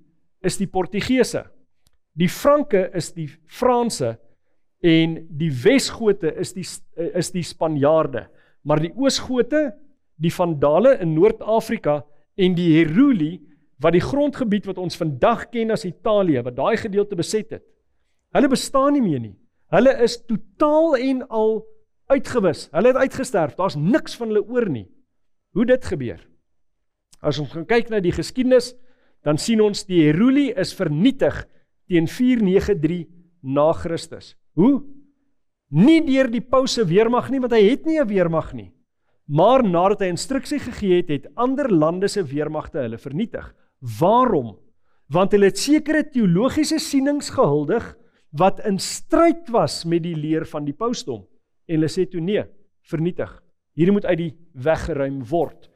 is die Portugese. Die Franke is die Franse en die Wesgote is die Spanjaarde. Maar die Oosgote, die Vandale in Noord-Afrika en die Heruli, wat die grondgebied wat ons vandag ken as Italië, wat daai gedeelte beset het, hulle bestaan nie meer nie. Hulle is totaal en al uitgewis. Hulle het uitgesterf. Daar's niks van hulle oor nie. Hoe dit gebeur? As ons gaan kyk na die geskiedenis, dan sien ons die Heruli is vernietig teen 493 na Christus. Hoe? Nie deur die paus se weermag nie, want hy het nie 'n weermag nie. Maar nadat hy instruksie gegee het, het ander lande se weermagte hulle vernietig. Waarom? Want hulle het sekere teologiese sienings gehuldig wat in stryd was met die leer van die pausdom. En hulle sê toe nee, vernietig. Hierdie moet uit die weg geruim word.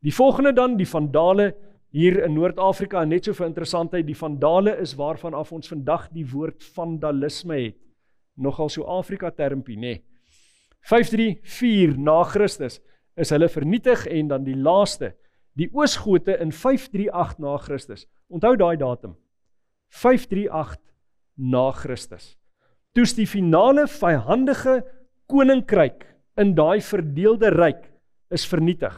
Die volgende dan, die Vandale hier in Noord-Afrika, en net so vir interessantheid, die Vandale is waarvan af ons vandag die woord vandalisme het. Nogal so Afrika termpie, nee. 534 na Christus is hulle vernietig en dan die laaste, die Oosgote in 538 na Christus. Onthou daai datum. 538 na Christus. Toes die finale vyhandige koninkryk in daai verdeelde ryk is vernietig.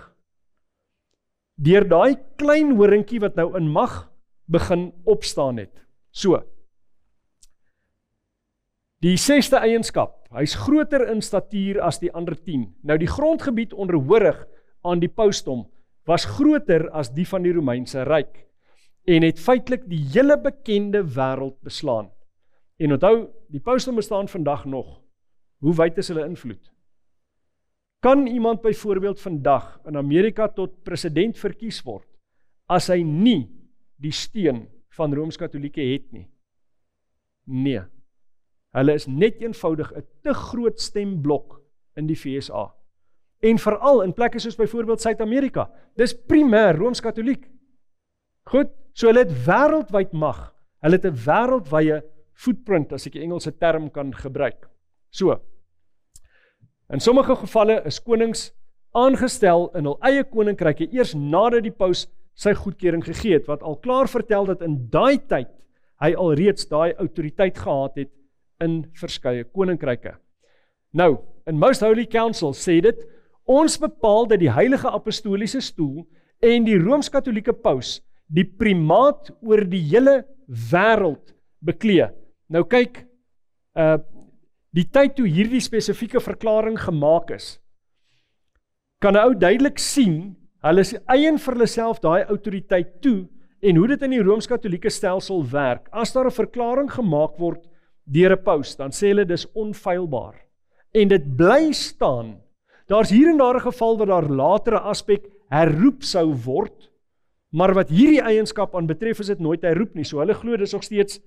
Deur daai klein horingkie wat nou in mag begin opstaan het. So. Die 6de eienskap, hy's groter in statuur as die ander 10. Nou die grondgebied onderhorig aan die pausdom was groter as die van die Romeinse ryk en het feitelik die hele bekende wêreld beslaan. En onthou, die pausdom bestaan vandag nog. Hoe wyd is hulle invloed? Kan iemand byvoorbeeld vandag in Amerika tot president verkies word as hy nie die steun van Rooms-Katolieke het nie? Nee. Hulle is net eenvoudig 'n te groot stemblok in die VSA. En veral in plekke soos byvoorbeeld Suid-Amerika. Dis primêr Rooms-Katoliek. Goed, so hulle het wêreldwyd mag. Hulle het 'n wêreldwye footprint, as ek die Engelse term kan gebruik. So, in sommige gevalle is konings aangestel in hul eie koninkryke eers nadat die paus sy goedkeuring gegee het, wat al klaar vertel dat in daai tyd hy alreeds daai autoriteit gehad het in verskeie koninkryke. Nou, in Most Holy Council sê dit, ons bepaal dat die heilige apostoliese stoel en die Rooms-Katolieke paus die primaat oor die hele wêreld beklee. Nou kyk, die tyd toe hierdie spesifieke verklaring gemaak is, kan 'n ou duidelik sien, hulle is eien vir hulle self daai autoriteit toe, en hoe dit in die Rooms-Katolieke stelsel werk. As daar 'n verklaring gemaak word deur 'n paus, dan sê hulle dis onfeilbaar. En dit bly staan. Daar's hier en daar 'n geval waar daar later 'n aspek herroep sou word, maar wat hierdie eienskap aan betref is dit nooit herroep nie. So hulle glo dis nog steeds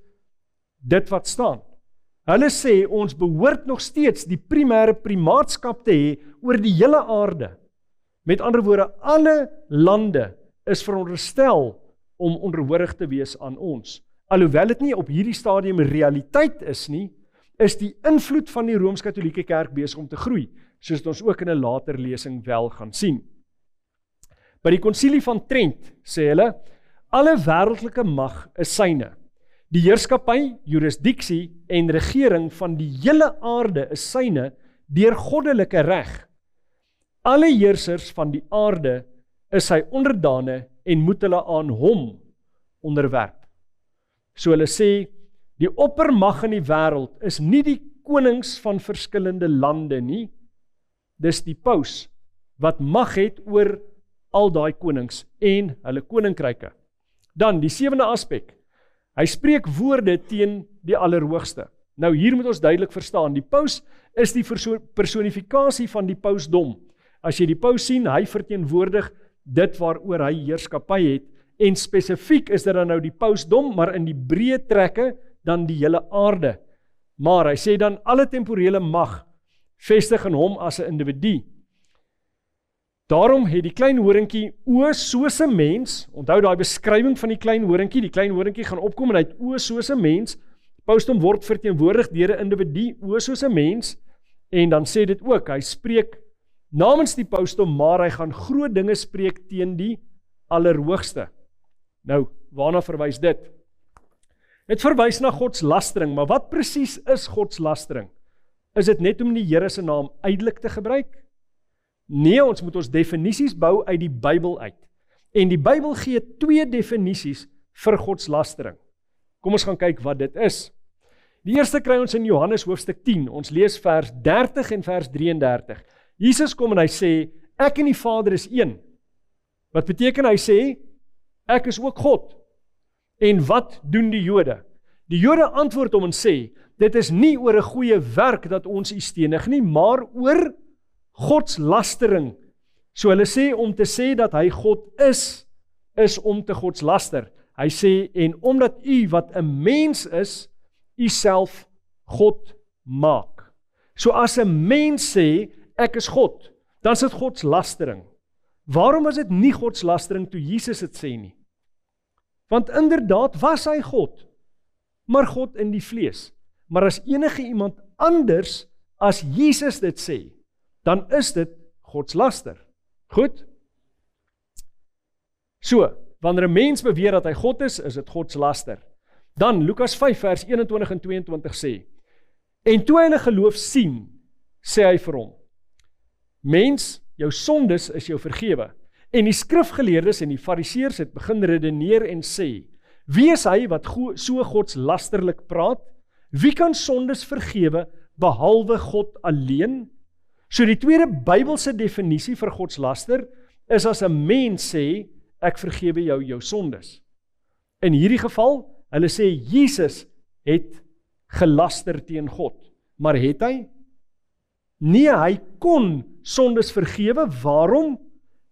dit wat staan. Hulle sê ons behoort nog steeds die primêre primaatskap te hê oor die hele aarde. Met ander woorde, alle lande is veronderstel om onderhorig te wees aan ons. Alhoewel dit nie op hierdie stadium realiteit is nie, is die invloed van die Rooms-Katolieke Kerk besig om te groei, soos ons ook in 'n later lesing wel gaan sien. By die konsilie van Trent sê hulle, alle wêreldlike mag is syne. Die heerskappy, jurisdiksie en regering van die hele aarde is syne deur goddelike reg. Alle heersers van die aarde is sy onderdane en moet hulle aan hom onderwerp. So hulle sê, die oppermag in die wêreld is nie die konings van verskillende lande nie, dis die paus wat mag het oor al daai konings en hulle koninkryke. Dan die 7de aspek, hy spreek woorde teen die Allerhoogste. Nou hier moet ons duidelik verstaan, die paus is die personifikasie van die pausdom. As jy die paus sien, hy verteenwoordig dit waaroor hy heerskappy het, en spesifiek is dit dan nou die pausdom, maar in die breë trekke dan die hele aarde. Maar hy sê dan alle temporele mag vestig in hom as 'n individu. Daarom het die klein horingkie oë soos 'n mens, onthou daai beskrywing van die klein horingkie gaan opkom en hy het oë soos 'n mens, pausdom word verteenwoordig deur 'n individu, oë soos 'n mens, en dan sê dit ook, hy spreek namens die pausdom, maar hy gaan groot dinge spreek teen die Allerhoogste. Nou, waarna verwys dit? Dit verwys na godslastering, maar wat presies is godslastering? Is dit net om die Here se naam uitelik te gebruik? Nee, ons moet ons definisies bou uit die Bybel uit. En die Bybel gee 2 definisies vir godslastering. Kom ons gaan kyk wat dit is. Die eerste kry ons in Johannes hoofstuk 10. Ons lees vers 30 en vers 33. Jesus kom en hy sê, ek en die Vader is een. Wat beteken hy sê, ek is ook God. En wat doen die Jode? Die Jode antwoord hom en sê, dit is nie oor 'n goeie werk dat ons u stenig nie, maar oor godslastering. So hulle sê, om te sê dat hy God is om te godslaster. Hy sê, en omdat u wat 'n mens is, u self God maak. So as 'n mens sê, ek is God, dan is dit godslastering. Waarom was dit nie godslastering toe Jesus het sê nie? Want inderdaad was hy God, maar God in die vlees. Maar as enige iemand anders as Jesus dit sê, dan is dit godslaster. Goed? So, wanneer 'n mens beweer dat hy God is dit godslaster. Dan Lukas 5 vers 21 en 22 sê, en toe hy hulle geloof sien, sê hy vir hom, mens, jou sondes is jou vergewe. En die skrifgeleerdes en die fariseërs het begin redeneer en sê, wie is hy wat so godslasterlik praat? Wie kan sondes vergewe behalwe God alleen? So die tweede Bybelse definisie vir godslaster is as 'n mens sê, ek vergewe jou sondes. In hierdie geval, hulle sê Jesus het gelaster teen God. Maar het hy? Nee, hy kon sondes vergewe. Waarom?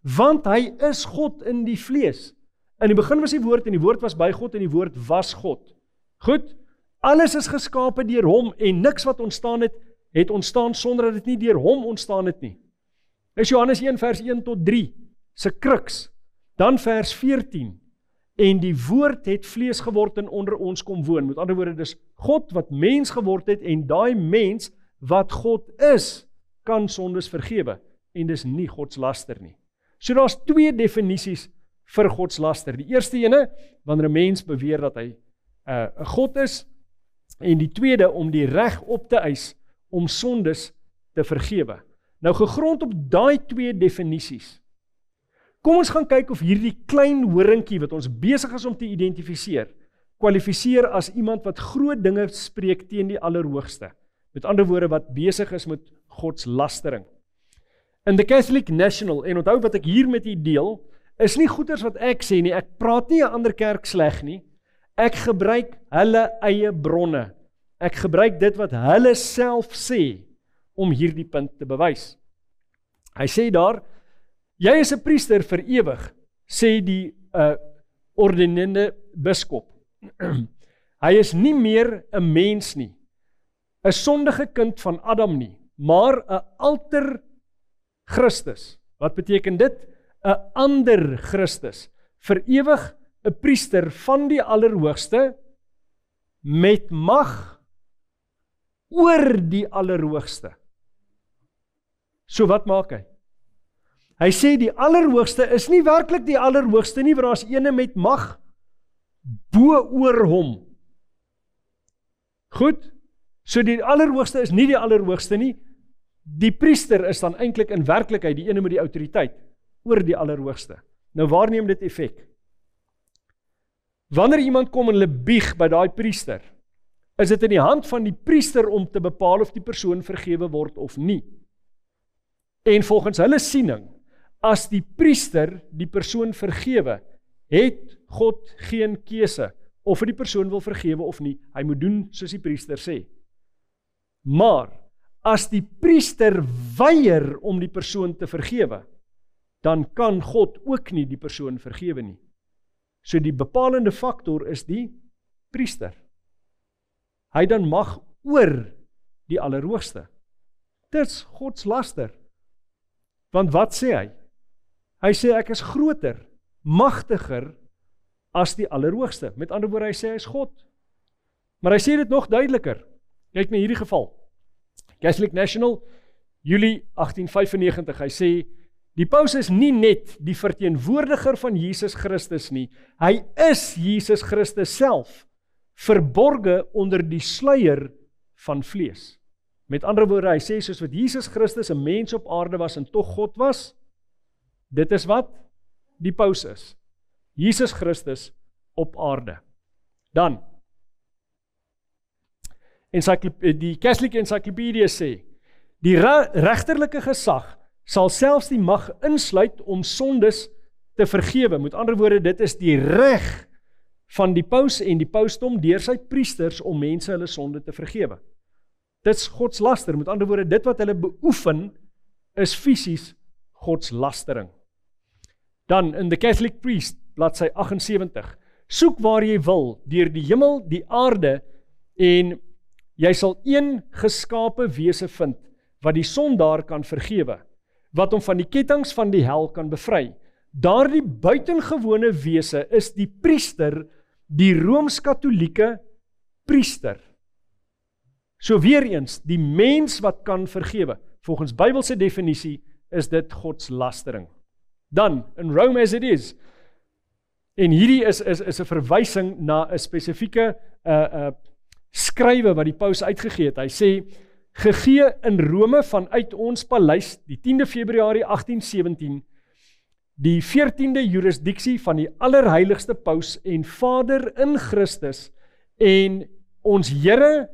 Want hy is God in die vlees. In die begin was die woord en die woord was by God en die woord was God. Goed? Alles is geskape deur hom en niks wat ontstaan het ontstaan sonder dat dit nie deur hom ontstaan het nie. Dis Johannes 1 vers 1 tot 3 se kruks. Dan vers 14. En die woord het vlees geword en onder ons kom woon. Met ander woorde, dis God wat mens geword het en daai mens wat God is, kan sondes vergewe. En dis nie godslaster nie. So daar's 2 definisies vir godslaster. Die eerste ene, wanneer 'n mens beweer dat hy 'n God is, en die tweede om die reg op te eis om sondes te vergewe. Nou gegrond op daai 2 definisies, kom ons gaan kyk of hierdie klein horingkie wat ons besig is om te identifiseer, kwalifiseer as iemand wat groot dinge spreek teen die Allerhoogste. Met ander woorde wat besig is met godslastering. In the Catholic National, en onthou wat ek hier met u deel, is nie goeders wat ek sê nie, ek praat nie 'n ander kerk sleg nie, ek gebruik hulle eie bronne, ek gebruik dit wat hulle self sê, om hierdie punt te bewys. Hy sê daar, jy is 'n priester vir ewig, sê die ordinerende biskop. Hy is nie meer 'n mens nie, 'n sondige kind van Adam nie, maar 'n alter Christus. Wat beteken dit? 'n ander Christus, vir ewig 'n priester van die Allerhoogste, met mag oor die Allerhoogste. So wat maak hy? Hy sê die Allerhoogste is nie werklik die Allerhoogste nie, want daar's ene met mag bo oor hom. Goed, so die allerhoogste is nie die allerhoogste nie, die priester is dan eintlik in werklikheid die ene met die autoriteit oor die allerhoogste. Nou waar neem dit effek? Wanneer iemand kom en hulle bieg by daai priester, is dit in die hand van die priester om te bepaal of die persoon vergewe word of nie. En volgens hulle siening, as die priester die persoon vergewe, het God geen keuse of hy die persoon wil vergewe of nie. Hy moet doen soos die priester sê. Maar as die priester weier om die persoon te vergewe, dan kan God ook nie die persoon vergewe nie. So die bepalende faktor is die priester. Hy dan mag oor die allerhoogste. Dit's Gods laster. Want wat sê hy? Hy sê ek is groter, magtiger as die allerhoogste. Met ander woorde, hy sê hy is God. Maar hy sê dit nog duideliker. Kyk na hierdie geval. Catholic National, Julie 1895, hy sê, die paus is nie net die verteenwoordiger van Jesus Christus nie, hy is Jesus Christus self, verborge onder die sluier van vlees. Met ander woorde, hy sê, soos wat Jesus Christus 'n mens op aarde was en tog God was, dit is wat die paus is. Jesus Christus op aarde. Dan, die Catholic Encyclopedia sê, die regterlike gesag sal selfs die mag insluit om sondes te vergewe. Met ander woorde, dit is die reg van die paus en die pausdom deur sy priesters om mense hulle sonde te vergewe. Dit's Gods laster. Met ander woorde, dit wat hulle beoefen is fisies Gods lastering. Dan in The Catholic Priest, bladsy 78, soek waar jy wil, deur die hemel, die aarde, en jy sal een geskape wese vind, wat die sondaar kan vergewe, wat hom van die kettinge van die hel kan bevry. Daardie buitengewone wese is die priester, die Rooms-Katolieke priester. So weer eens, die mens wat kan vergewe. Volgens Bybelse definisie is dit Gods lastering. Dan, in Rome as it is, en hierdie is 'n verwysing na 'n spesifieke skrywe wat die paus uitgegee het. Hy sê, gegee in Rome vanuit ons paleis, die 10de Februarie 1817, die 14de jurisdiksie van die allerheiligste paus en Vader in Christus en ons Here,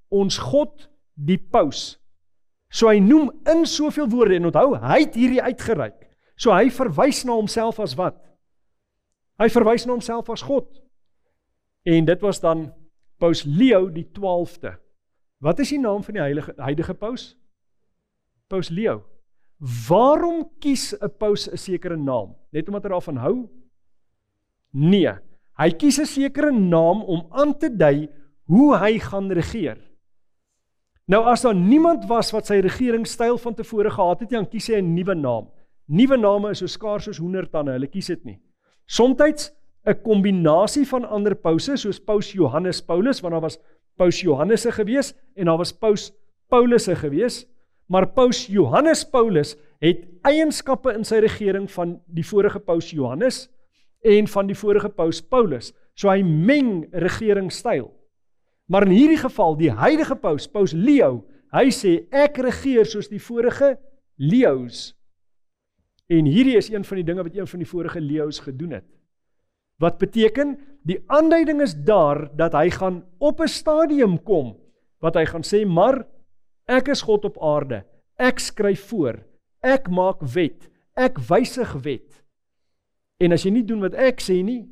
ons God, die paus. So hy noem in soveel woorde, en onthou, hy het hierdie uitgereik. So hy verwys na homself as wat? Hy verwys na homself as God. En dit was dan Paus Leo die 12de. Wat is die naam van die huidige paus? Paus Leo. Waarom kies 'n paus 'n sekere naam? Net omdat hy daarvan hou? Nee, hy kies 'n sekere naam om aan te dui hoe hy gaan regeer. Nou as daar niemand was wat sy regeringstyl van tevore gehad het, dan kies hy 'n nuwe naam. Nuwe name is so skaars soos hoendertande, hulle kies dit nie. Somstyds 'n kombinasie van ander pause, soos Paus Johannes Paulus, want daar was Paus Johannese gewees en daar was Paus Paulusse gewees, maar Paus Johannes Paulus het eienskappe in sy regering van die vorige Paus Johannes en van die vorige Paus Paulus. So hy meng regeringstyl. Maar in hierdie geval, die huidige paus, Paus Leo, hy sê, ek regeer soos die vorige Leo's. En hierdie is een van die dinge wat een van die vorige Leo's gedoen het. Wat beteken, die aanduiding is daar, dat hy gaan op 'n stadium kom, wat hy gaan sê, maar ek is God op aarde, ek skryf voor, ek maak wet, ek wysig wet. En as jy nie doen wat ek sê nie,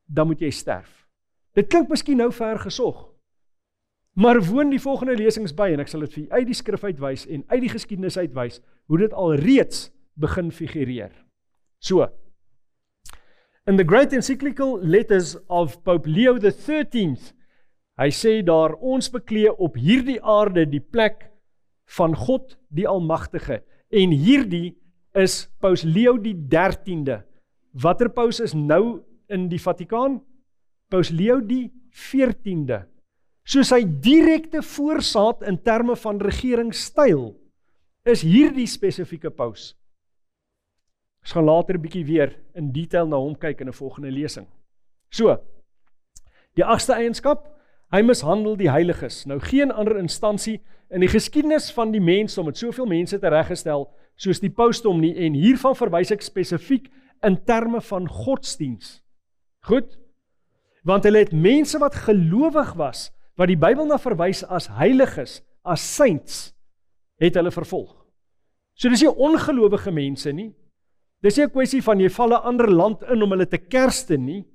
dan moet jy sterf. Dit klink miskien nou ver gesog, maar woon die volgende lesings by, en ek sal dit vir uit die skrif uitwys, en uit die geskiedenis uitwys, hoe dit al reeds begin figureer. So, in the great encyclical letters of Pope Leo XIII, hy sê daar, ons beklee op hierdie aarde die plek van God die Almagtige, en hierdie is Paus Leo die 13de. Watter paus is nou in die Vatikaan? Paus Leo die 14de. So sy direkte voorsaat in terme van regeringstyl is hierdie spesifieke paus. Ons gaan later 'n bietjie weer in detail na hom kyk in 'n volgende lesing. So, die 8ste eienskap, Hy mishandel die heiliges. Nou geen ander instansie in die geskiedenis van die mensdom het soveel mense tereggestel soos die pausdom nie, en hiervan verwys ek spesifiek in terme van godsdiens. Goed? Want hulle het mense wat gelowig was, wat die Bybel na verwys as heiliges, as saints, het hulle vervolg. So dis nie ongelowige mense nie. Dis nie 'n kwessie van jy val 'n ander land in om hulle te kerste nie.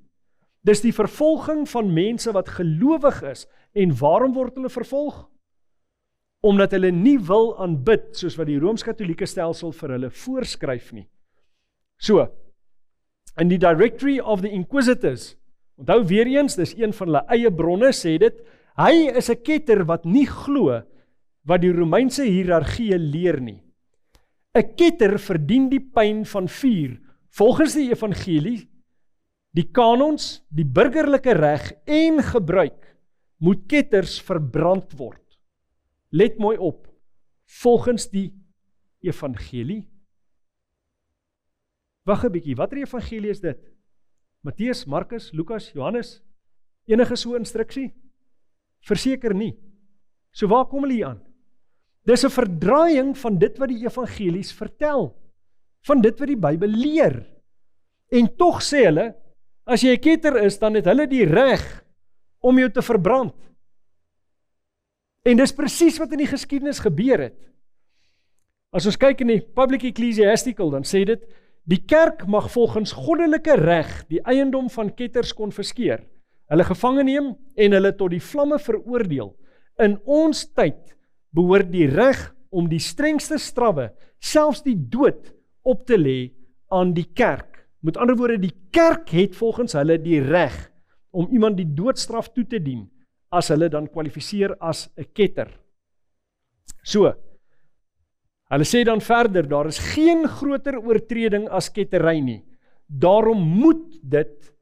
Dis die vervolging van mense wat gelowig is. En waarom word hulle vervolg? Omdat hulle nie wil aanbid soos wat die Rooms-Katolieke stelsel vir hulle voorskryf nie. So, in die Directory of the Inquisitors, onthou weer eens, dis een van hulle eie bronne, sê dit, hy is 'n ketter wat nie glo wat die Romeinse hiërargie leer nie. 'n Ketter verdien die pyn van vuur, volgens die evangelie, die kanons, die burgerlike reg en gebruik, moet ketters verbrand word. Let mooi op, volgens die evangelie. Wag 'n bietjie, watter evangelie is dit? Matteus, Markus, Lukas, Johannes? Enige so instruksie? Verseker nie. So waar kom hulle hier aan? Dis 'n verdraaiing van dit wat die evangelies vertel, van dit wat die Bybel leer. En tog sê hulle, as jy 'n ketter is, dan het hulle die reg om jou te verbrand. En dis presies wat in die geskiedenis gebeur het. As ons kyk in die Public Ecclesiastical, dan sê dit, die kerk mag volgens goddelike reg die eiendom van ketters konfiskeer, hulle gevange neem en hulle tot die vlamme veroordeel. In ons tyd behoort die reg om die strengste strawwe, selfs die dood, op te lê aan die kerk. Met ander woorde, die kerk het volgens hulle die reg om iemand die doodstraf toe te dien, as hulle dan kwalifiseer as 'n ketter. So, hulle sê dan verder, daar is geen groter oortreding as kettery nie. Daarom moet dit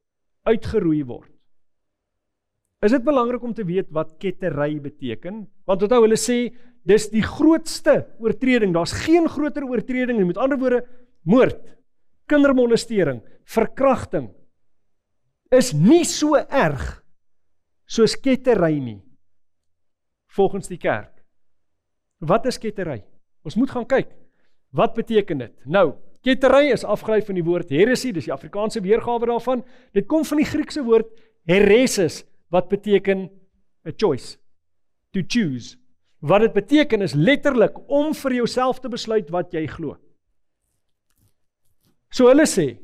uitgeroei word. Is dit belangrik om te weet wat kettery beteken? Want onthou, hulle sê, dis die grootste oortreding, daar's geen groter oortreding nie. Met ander woorde, moord, kindermolestering, verkrachting, is nie so erg soos kettery nie, volgens die kerk. Wat is kettery? Ons moet gaan kyk, wat beteken dit? Nou, kettery is afgelei van die woord heresy, dis die Afrikaanse weergawe daarvan. Dit kom van die Griekse woord heresis, wat beteken a choice, to choose. Wat dit beteken is letterlik om vir jouself te besluit wat jy glo. So hulle sê,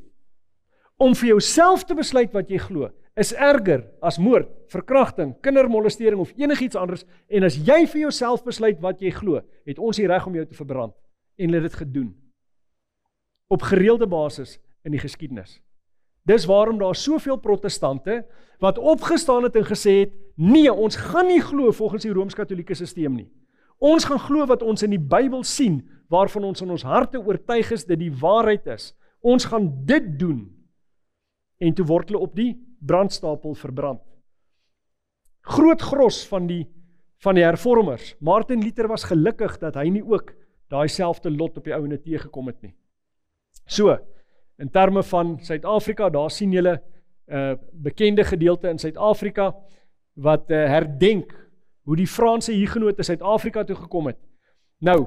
om vir jouself te besluit wat jy glo, is erger as moord, verkrachting, kindermolestering of enigiets anders, en as jy vir jouself besluit wat jy glo, het ons die reg om jou te verbrand, en hulle het dit gedoen, op gereelde basis in die geskiedenis. Dis waarom daar soveel protestante, wat opgestaan het en gesê het, nee, ons gaan nie glo volgens die Rooms-Katolieke sisteem nie. Ons gaan glo wat ons in die Bybel sien, waarvan ons in ons harte oortuig is, dit die waarheid is. Ons gaan dit doen, en toe word hulle op die brandstapel verbrand. Groot gros van die hervormers, Martin Luther was gelukkig dat hy nie ook daai selfde lot op die ouene teëgekom het nie. So, in terme van Suid-Afrika, daar sien julle bekende gedeelte in Suid-Afrika, wat herdenk hoe die Franse hugenote Suid-Afrika toe gekom het. Nou,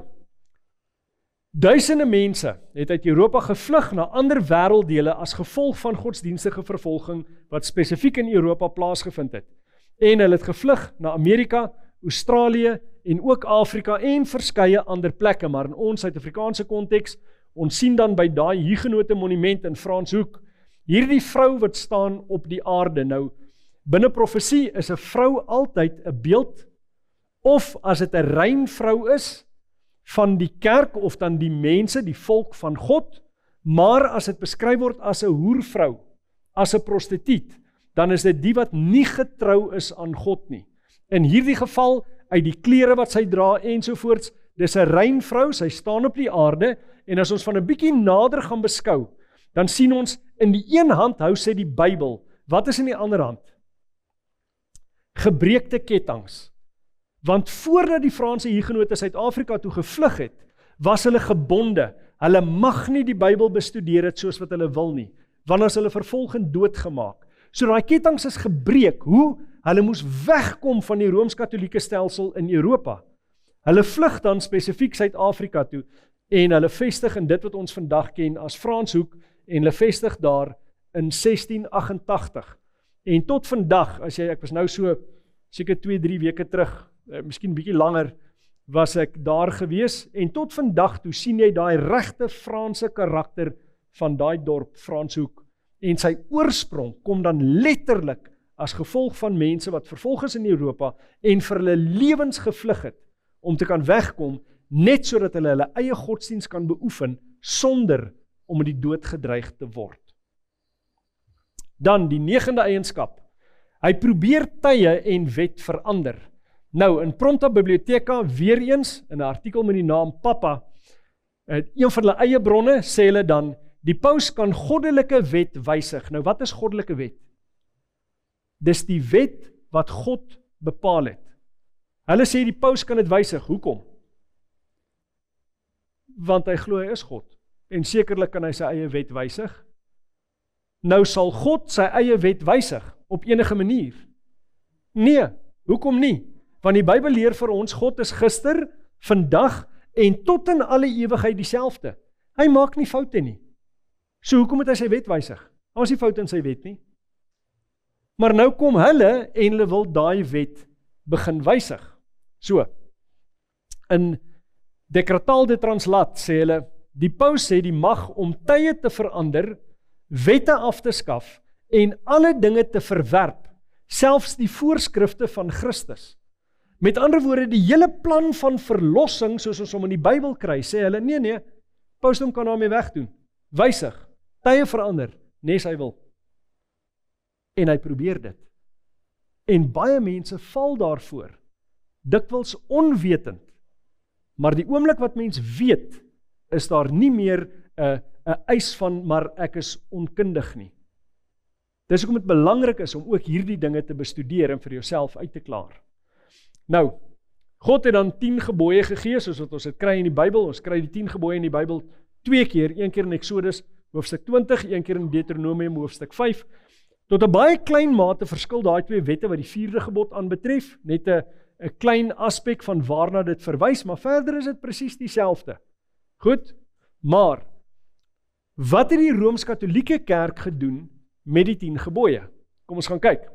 duisende mense het uit Europa gevlug na ander wêrelddele as gevolg van godsdienstige vervolging wat spesifiek in Europa plaasgevind het. En hulle het gevlug na Amerika, Australië en ook Afrika en verskeie ander plekke, maar in ons Suid-Afrikaanse konteks, ons sien dan by daai hugenote monument in Franshoek, hierdie vrou wat staan op die aarde. Nou, binne profesie is 'n vrou altyd 'n beeld, of as dit 'n rein vrou is, van die kerk of dan die mense, die volk van God, maar as dit beskryf word as 'n hoervrou, as 'n prostituut, dan is dit die wat nie getrou is aan God nie. In hierdie geval, uit die klere wat sy dra ensovoorts, dis 'n rein vrou, sy staan op die aarde, en as ons van 'n bietjie nader gaan beskou, dan sien ons, in die een hand hou sy die Bybel, wat is in die ander hand? Gebreekte kettinge. Want voordat die Franse hugenote Suid-Afrika toe gevlug het, was hulle gebonde. Hulle mag nie die Bybel bestudeer het soos wat hulle wil nie, want as hulle vervolg en doodgemaak. So daai kettinge is gebreek. Hoe? Hulle moes wegkom van die Rooms-Katholieke stelsel in Europa. Hulle vlug dan spesifiek Suid-Afrika toe en hulle vestig in dit wat ons vandag ken as Franshoek en hulle vestig daar in 1688. En tot vandag, ek was nou so seker 2-3 weke terug, miskien bietjie langer, was ek daar gewees en tot vandag toe sien jy daai regte Franse karakter van daai dorp Franshoek en sy oorsprong kom dan letterlik as gevolg van mense wat vervolg is in Europa en vir hulle lewens gevlug het om te kan wegkom, net sodat hulle eie godsdienst kan beoefen sonder om met die dood gedreig te word. Dan die 9de eienskap. Hy probeer tye en wet verander. Nou, in Prompta Bibliotheca, weer eens, in 'n artikel met die naam Papa, een van hulle eie bronne, sê hulle dan, die paus kan goddelike wet wysig. Nou, wat is goddelike wet? Dis die wet wat God bepaal het. Hulle sê die paus kan dit wysig. Hoekom? Want hy glo hy is God. En sekerlik kan hy sy eie wet wysig. Nou sal God sy eie wet wysig op enige manier? Nee, hoekom nie? Want die Bybel leer vir ons, God is gister, vandag en tot in alle ewigheid dieselfde. Hy maak nie foute nie. So hoekom moet hy sy wet wysig? Daar is nie fout in sy wet nie. Maar nou kom hulle en hulle wil daai wet begin wysig. So, in Decretal de Translat sê hulle, die paus sê die mag om tye te verander, wette af te skaf en alle dinge te verwerp, selfs die voorskrifte van Christus. Met ander woorde, die hele plan van verlossing, soos ons hom in die Bybel kry, sê hulle, nee, pausdom kan daarmee wegdoen, wysig, tye verander, nes hy wil. En hy probeer dit. En baie mense val daarvoor, dikwels onwetend, maar die oomblik wat mens weet, is daar nie meer 'n eis van, maar ek is onkundig nie. Dis hoekom dit belangrik is om ook hierdie dinge te bestudeer en vir jouself uit te klaar. Nou, God het dan 10 gebooie gegee, soos wat ons dit kry in die Bybel. Ons kry die 10 gebooie in die Bybel 2 keer, een keer in Exodus hoofstuk 20, een keer in Deuteronomium hoofstuk 5. Tot 'n baie klein mate verskil daai 2 wette wat die 4de gebod aanbetref, net 'n klein aspek van waarna dit verwys, maar verder is dit presies dieselfde. Goed, maar wat het die Rooms-Katholieke Kerk gedoen met die 10 gebooie? Kom ons gaan kyk.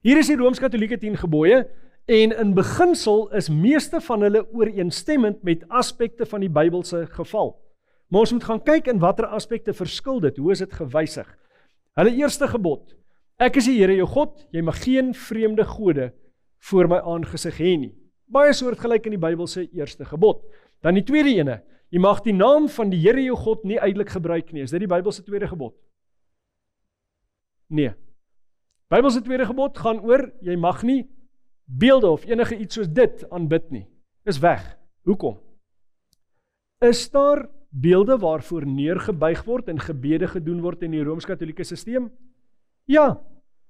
Hier is die Rooms-Katholieke 10 gebooie en in beginsel is meeste van hulle ooreenstemmend met aspekte van die Bybelse geval. Maar ons moet gaan kyk in watter aspekte verskil dit, hoe is dit gewysig? Hulle eerste gebod, ek is die Here jou God, jy mag geen vreemde gode voor my aangesig hê nie. Baie soortgelyk in die Bybelse eerste gebod. Dan die tweede ene, jy mag die naam van die Here jou God nie uitelik gebruik nie. Is dit die Bybelse tweede gebod? Nee. Bybelse tweede gebod gaan oor, jy mag nie beelde of enige iets soos dit aanbid nie. Is weg. Hoekom? Is daar beelde waarvoor neergebuig word en gebede gedoen word in die Rooms-Katholieke sisteem? Ja.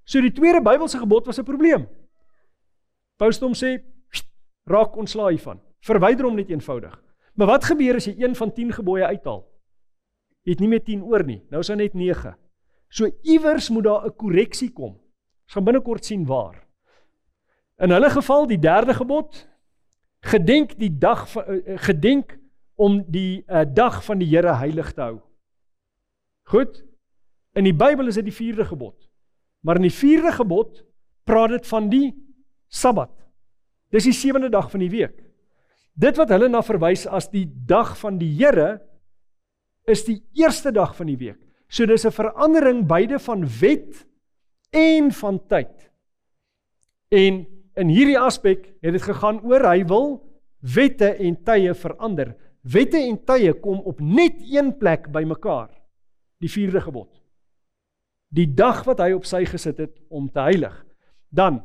So die tweede Bybelse gebod was 'n probleem. Pausdom sê, raak ontslae hiervan. Verwyder hom net eenvoudig. Maar wat gebeur as jy een van 10 gebooie uithaal? Jy het nie meer 10 oor nie, nou is daar net 9. So iewers moet daar 'n korreksie kom. Ons gaan binnekort sien waar. In hulle geval, die 3de gebod, gedenk om die dag van die Here heilig te hou. Goed, in die Bybel is dit die 4de gebod. Maar in die 4de gebod praat dit van die Sabbat. Dis die 7de dag van die week. Dit wat hulle na verwys as die dag van die Here, is die eerste dag van die week. So dis 'n verandering beide van wet en van tyd. En in hierdie aspek het dit gegaan oor, hy wil wette en tye verander. Wette en tye kom op net een plek by mekaar, die 4de gebod. Die dag wat hy op sy gesit het om te heilig. Dan,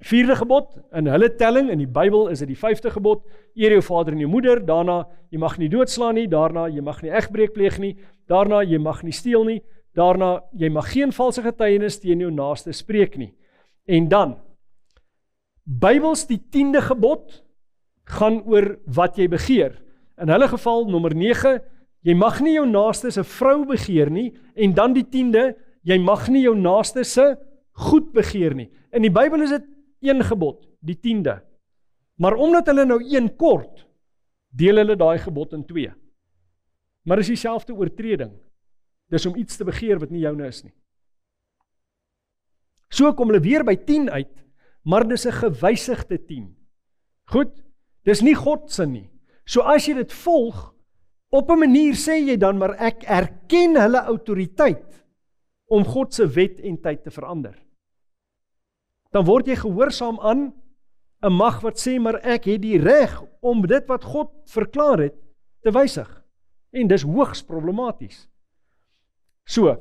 4de gebod, in hulle telling, in die Bybel is dit die 5de gebod, eer jou vader en jou moeder, daarna, jy mag nie doodslaan nie, daarna, jy mag nie egbreek pleeg nie, daarna, jy mag nie steel nie, daarna, jy mag geen valse getuienis teen jou naaste spreek nie. En dan, Bybels die 10de gebod, gaan oor wat jy begeer. In hulle geval, nommer 9, jy mag nie jou naaste se vrou begeer nie, en dan die 10de, jy mag nie jou naaste se goed begeer nie. In die Bybel is dit 1 gebod, die 10de. Maar omdat hulle nou 1 kort, deel hulle daai gebod in 2. Maar dis dieselfde oortreding. Dis om iets te begeer wat nie joune is nie. So kom hulle weer by 10 uit, maar dis 'n gewysigde 10. Goed, dis nie God se nie. So as jy dit volg, op 'n manier sê jy dan, maar ek erken hulle autoriteit om God se wet en tyd te verander. Dan word jy gehoorsaam aan 'n mag wat sê, maar ek het die reg om dit wat God verklaar het, te wysig. En dis hoogs problematies. So,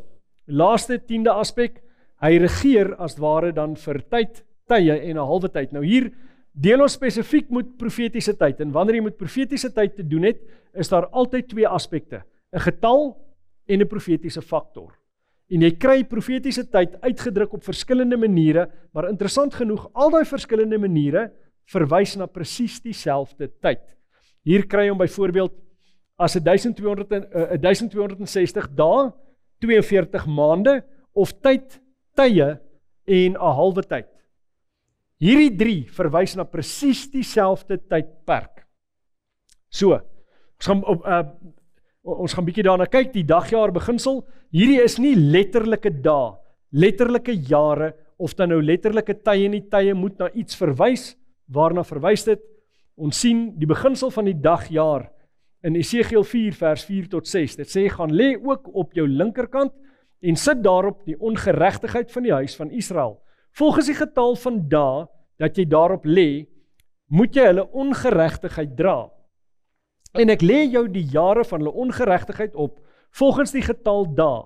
laaste 10de aspek, hy regeer as ware dan vir tyd, tye en 'n halwe tyd. Nou hier deel ons spesifiek met profetiese tyd, en wanneer jy met profetiese tyd te doen het, is daar altyd 2 aspekte, 'n getal en 'n profetiese faktor. En jy kry profetiese tyd uitgedruk op verskillende maniere, maar interessant genoeg, al daai verskillende maniere verwys na presies dieselfde tyd. Hier kry jy hom byvoorbeeld as 1260 dae, 42 maande, of tye en 'n halwe tyd. Hierdie 3 verwys na presies dieselfde tydperk. So, ons gaan bietjie daarna kyk, die dagjaar beginsel. Hierdie is nie letterlike dae, letterlike jare, of dan nou letterlike tye nie, tye moet na iets verwys. Waarna verwys dit? Ons sien die beginsel van die dagjaar in Esegiel 4 vers 4 tot 6. Dit sê, gaan lê ook op jou linkerkant en sit daarop die ongeregtigheid van die huis van Israel. Volgens die getal van dae dat jy daarop lê, moet jy hulle ongeregtigheid dra. En ek lê jou die jare van hulle ongeregtigheid op, volgens die getal dae,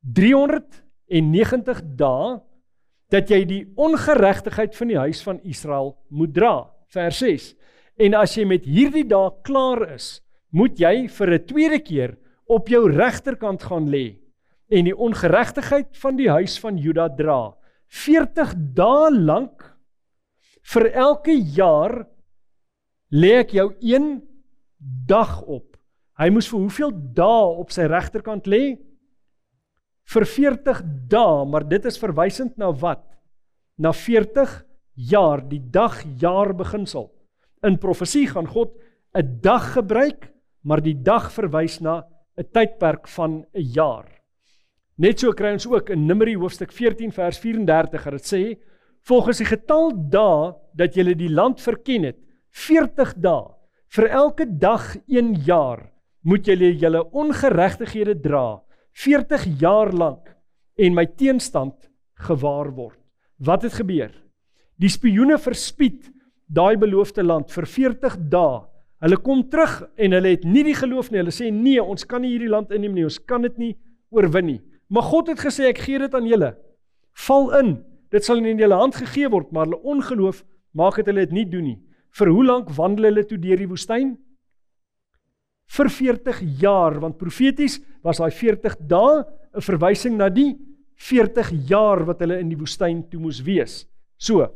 390 dae, dat jy die ongeregtigheid van die huis van Israel moet dra. Vers 6. En as jy met hierdie dae klaar is, moet jy vir 'n tweede keer op jou regterkant gaan lê en die ongeregtigheid van die huis van Juda dra. 40 dae lank, vir elke jaar, lê ek jou 1 dag op. Hy moes vir hoeveel dae op sy regterkant lê? Vir 40 dae, maar dit is verwysend na wat? Na 40 jaar, die dag-jaar beginsel. In profesie gaan God 'n dag gebruik, maar die dag verwys na 'n tydperk van 'n jaar. Net so kry ons ook in Numeri hoofstuk 14 vers 34, dit sê, volgens die getal dae dat julle die land verken het, 40 dae, vir elke dag 1 jaar, moet julle ongeregtighede dra, 40 jaar lank, en my teenstand gewaar word. Wat het gebeur? Die spioene verspied daai beloofde land vir 40 dae. Hulle kom terug en hulle het nie die geloof nie. Hulle sê nee, ons kan nie hierdie land inneem nie, ons kan dit nie oorwin nie. Maar God het gesê, ek gee dit aan julle. Val in, dit sal in julle hand gegee word, maar hulle ongeloof maak het hulle dit nie doen nie. Vir hoe lank wandel hulle toe deur die woestyn? Vir 40 jaar, want profeties was daai 40 dae 'n verwysing na die 40 jaar wat hulle in die woestyn toe moes wees. So,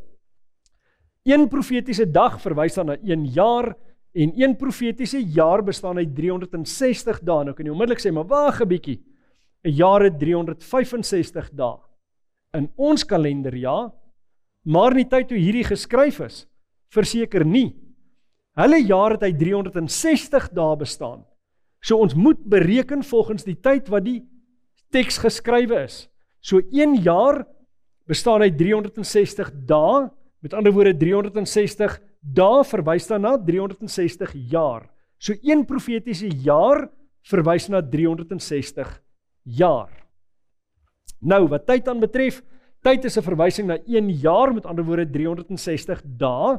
1 profetiese dag verwys dan na 1 jaar, en 1 profetiese jaar bestaan uit 360 dae. Nou kan jy onmiddellik sê, maar wag 'n bietjie, 'n jaar het 365 dae. In ons kalender ja, maar in die tyd toe hierdie geskryf is, verseker nie. Hulle jaar het uit 360 dae bestaan. So ons moet bereken volgens die tyd wat die teks geskrywe is. So 1 jaar bestaan uit 360 dae, met ander woorde 360 dae verwys dan na 360 jaar. So 1 profetiese jaar verwys na 360 jaar. Nou, wat tyd dan betref, tyd is 'n verwysing na 1 jaar, met ander woorde 360 dae.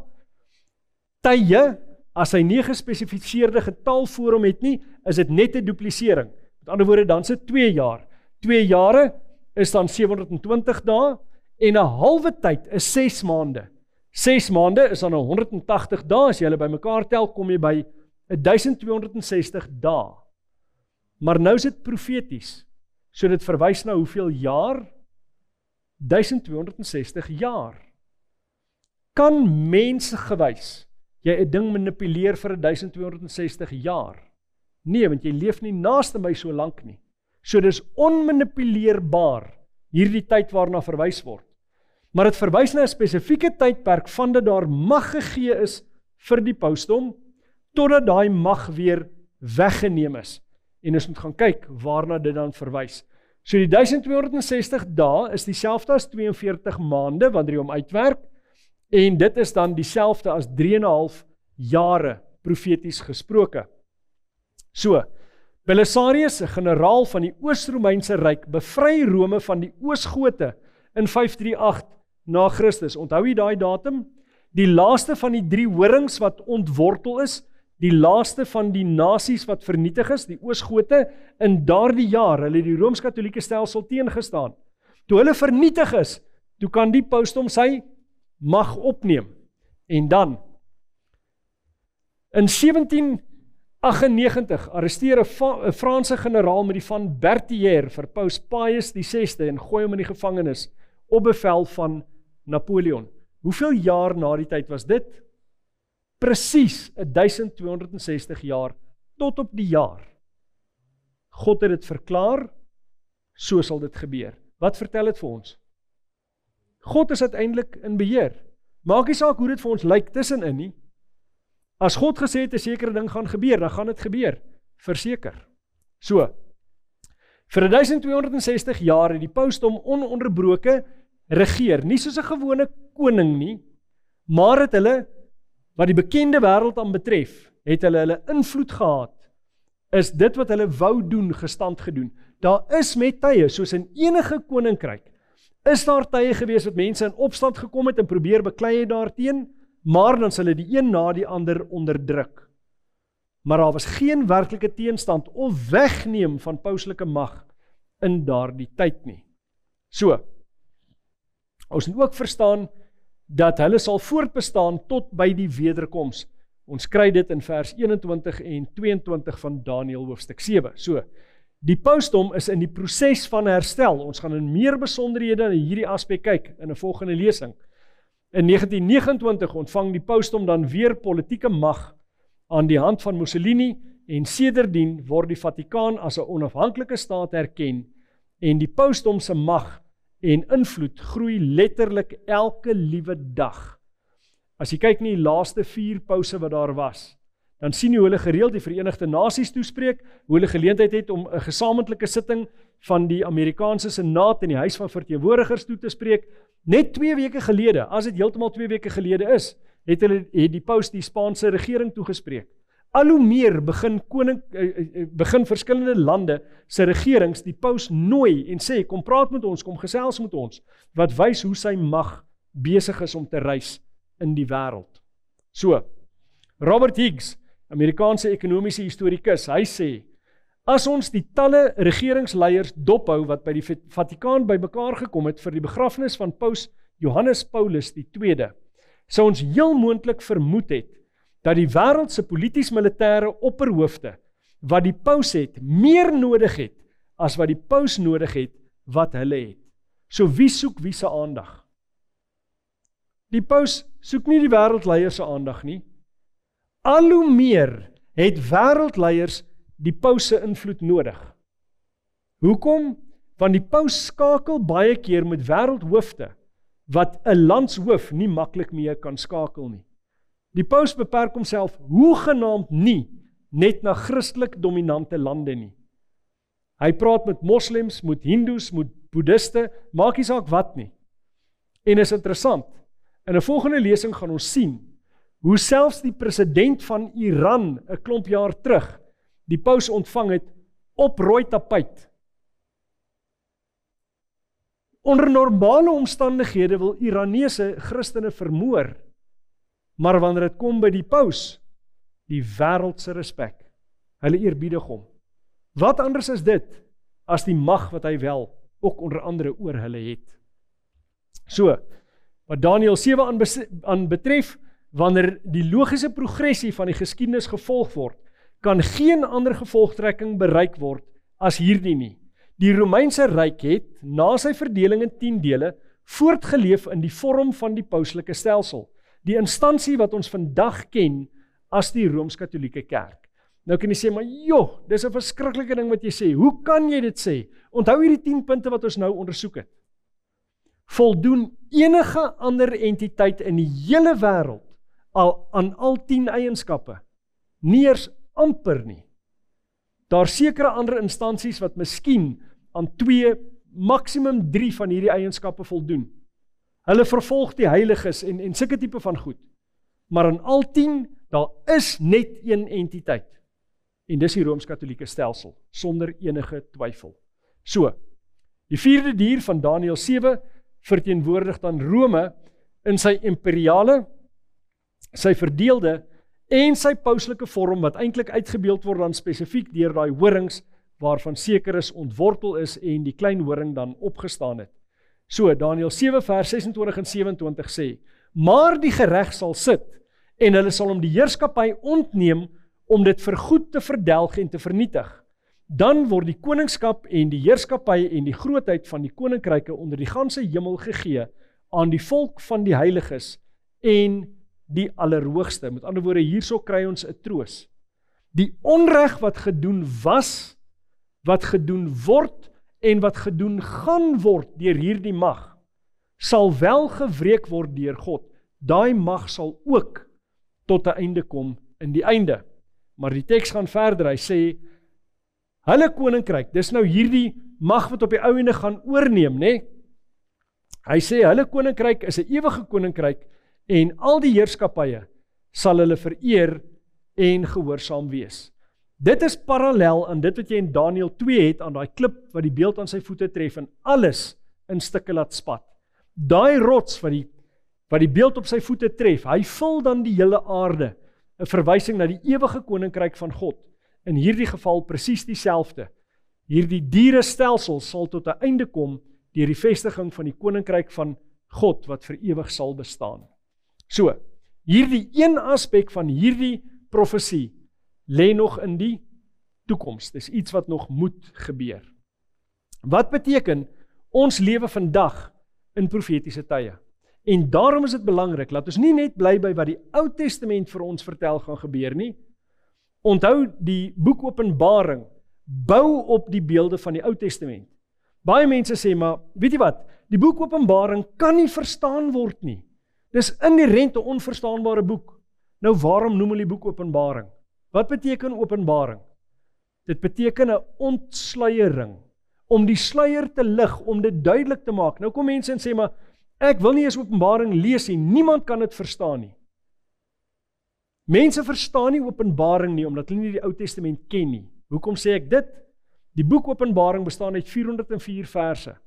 Tye, as hy nie gespesifiseerde getal voor hom het nie, is dit net 'n duplisering. Met ander woorde, dan is dit 2 jaar. 2 jare is dan 720 dae, en 'n halwe tyd is 6 maande. 6 maande is dan 180 dae, as jy hulle bymekaar tel, kom jy by 1260 dae. Maar nou is dit profeties, so dit verwys na hoeveel jaar? 1260 jaar. Kan mense gewys jy 'n ding manipuleer vir 1260 jaar? Nee, want jy leef nie naaste my so lank nie. So dis onmanipuleerbaar, hierdie tyd waarna verwys word. Maar dit verwys na 'n spesifieke tydperk van dat daar mag gegee is vir die pausdom, totdat daai mag weer weggeneem is. En ons moet gaan kyk waarna dit dan verwys. So die 1260 dae is dieselfde as 42 maande, wanneer jy hom uitwerk, en dit is dan dieselfde as 3,5 jare profeties gesproke. So, Belisarius, 'n generaal van die Oos-Romeinse ryk, bevry Rome van die Oosgote in 538 na Christus. Onthou jy daai datum? Die laaste van die 3 horings wat ontwortel is, die laaste van die nasies wat vernietig is, die Oosgote, in daardie jaar, hulle die Rooms-Katolieke stelsel teengestaan. Toe hulle vernietig is, toe kan die pausdom sy mag opneem. En dan, in 1798 arresteer 'n Franse generaal met die van Berthier vir Paus Pius VI en gooi hom in die gevangenis op bevel van Napoleon. Hoeveel jaar na die tyd was dit? Presies 1260 jaar tot op die jaar. God het dit verklaar, so sal dit gebeur. Wat vertel dit vir ons? God is uiteindelik in beheer. Maak nie saak hoe dit vir ons lyk tussenin nie. As God gesê het 'n sekere ding gaan gebeur, dan gaan dit gebeur, verseker. So, vir 1260 jaar het die pausdom ononderbroke regeer, nie soos 'n gewone koning nie, maar het hulle, wat die bekende wêreld aan betref, het hulle invloed gehad, is dit wat hulle wou doen, gestand gedoen. Daar is met tye, soos in enige koninkryk, is daar tye gewees wat mense in opstand gekom het en probeer beklei het daarteen, maar dan sal hulle die een na die ander onderdruk. Maar daar was geen werklike teenstand of wegneem van pauslike mag in daardie tyd nie. So, ons moet ook verstaan dat hulle sal voortbestaan tot by die wederkoms. Ons kry dit in vers 21 en 22 van Daniël hoofstuk 7. So, die pausdom is in die proses van herstel. Ons gaan in meer besonderhede in hierdie aspek kyk in 'n volgende lesing. In 1929 ontvang die pausdom dan weer politieke mag aan die hand van Mussolini en sedertdien word die Vatikaan as 'n onafhanklike staat erken en die pausdom se mag en invloed groei letterlik elke liewe dag. As jy kyk na die laaste 4 pause wat daar was, dan sien jy hoe hulle gereeld die Verenigde Nasies toespreek, hoe hulle geleentheid het om 'n gesamentlike sitting van die Amerikaanse Senaat in die Huis van Verteenwoordigers toe te spreek. Net 2 weke gelede, as dit heeltemal 2 weke gelede is, het die paus die Spaanse regering toegespreek. Al hoe meer begin verskillende lande se regerings die paus nooi en sê, kom praat met ons, kom gesels met ons, wat wys hoe sy mag besig is om te reis in die wêreld. So, Robert Higgs, Amerikaanse ekonomiese historikus, hy sê, as ons die talle regeringsleiers dophou wat by die Vatikaan bymekaar gekom het vir die begrafnis van Paus Johannes Paulus II, sou ons heel moontlik vermoed het dat die wêreld se polities-militêre opperhoofde wat die paus het, meer nodig het as wat die paus nodig het wat hulle het. So wie soek wie se aandag? Die paus soek nie die wêreldleiers se aandag nie. Al hoe meer het wêreldleiers die paus se invloed nodig. Hoekom? Want die paus skakel baie keer met wêreldhoofde wat 'n landshoof nie maklik mee kan skakel nie. Die paus beperk homself hoegenaamd nie net na Christelik dominante lande nie. Hy praat met moslems, met hindoes, met boeddhiste, maak nie saak wat nie. En is interessant, in 'n volgende lesing gaan ons sien hoe selfs die president van Iran 'n klomp jaar terug die paus ontvang het op rooi tapuit. Onder normale omstandighede wil Iranese Christene vermoor, maar wanneer dit kom by die paus, die wêreldse respek, hulle eerbiedig hom. Wat anders is dit as die mag wat hy wel ook onder andere oor hulle het? So, wat Daniël 7 aan betref, wanneer die logiese progressie van die geskiedenis gevolg word, kan geen ander gevolgtrekking bereik word as hierdie nie. Die Romeinse ryk het, na sy verdeling in 10 dele, voortgeleef in die vorm van die pauslike stelsel, die instansie wat ons vandag ken as die Rooms-Katolieke Kerk. Nou kan jy sê, maar joh, dis 'n verskriklike ding wat jy sê. Hoe kan jy dit sê? Onthou hierdie 10 punte wat ons nou ondersoek het. voldoen enige ander entiteit in die hele wêreld aan al 10 eienskappe. Nie eers amper nie. Daar sekere ander instansies wat miskien aan 2, maksimum 3 van hierdie eienskappe voldoen. Hulle vervolg die heiliges en sulke tipe van goed. Maar aan al 10, daar is net een entiteit. En dis die Rooms-Katolieke stelsel, sonder enige twyfel. So, die 4de dier van Daniël 7 verteenwoordig dan Rome in sy imperiale, sy verdeelde en sy pauslike vorm wat eintlik uitgebeeld word dan spesifiek deur daai horings waarvan sekeres ontwortel is en die klein horing dan opgestaan het. So, Daniël 7 vers 26 en 27 sê, maar die gereg sal sit en hulle sal hom die heerskappy ontneem om dit vergoed te verdelg en te vernietig. Dan word die koningskap en die heerskappy en die grootheid van die koninkryke onder die ganse hemel gegee aan die volk van die heiliges en die Allerhoogste. Met ander woorde, hierso kry ons 'n troos. Die onreg wat gedoen was, wat gedoen word en wat gedoen gaan word deur hierdie mag, sal wel gewreek word deur God. Daai mag sal ook tot 'n einde kom in die einde. Maar die teks gaan verder, hy sê, hulle koninkryk, dis nou hierdie mag wat op die ou ende gaan oorneem, né? Hy sê, hulle koninkryk is 'n ewige koninkryk en al die heerskappye sal hulle vereer en gehoorsaam wees. Dit is parallel aan dit wat jy in Daniël 2 het, aan daai klip wat die beeld aan sy voete tref en alles in stukke laat spat. Daai rots wat die beeld op sy voete tref, hy vul dan die hele aarde, 'n verwysing na die ewige koninkryk van God. In hierdie geval presies dieselfde. Hierdie dierestelsel sal tot 'n einde kom deur die vestiging van die koninkryk van God wat vir ewig sal bestaan. So, hierdie een aspek van hierdie profesie lê nog in die toekoms. Dis iets wat nog moet gebeur. Wat beteken ons lewe vandag in profetiese tye? En daarom is dit belangrik, laat ons nie net bly by wat die Ou Testament vir ons vertel gaan gebeur nie. Onthou, die boek Openbaring bou op die beelde van die Ou Testament. Baie mense sê, maar weet jy wat, die boek Openbaring kan nie verstaan word nie. Dis inherent 'n onverstaanbare boek. Nou waarom noem hulle die boek Openbaring? Wat beteken openbaring? Dit beteken 'n ontsluiering, om die sluier te lig, om dit duidelik te maak. Nou kom mense en sê, maar ek wil nie eens Openbaring lees nie, niemand kan dit verstaan nie. Mense verstaan nie Openbaring nie, omdat hulle nie die Ou Testament ken nie. Hoekom sê ek dit? Die boek Openbaring bestaan uit 404 verse.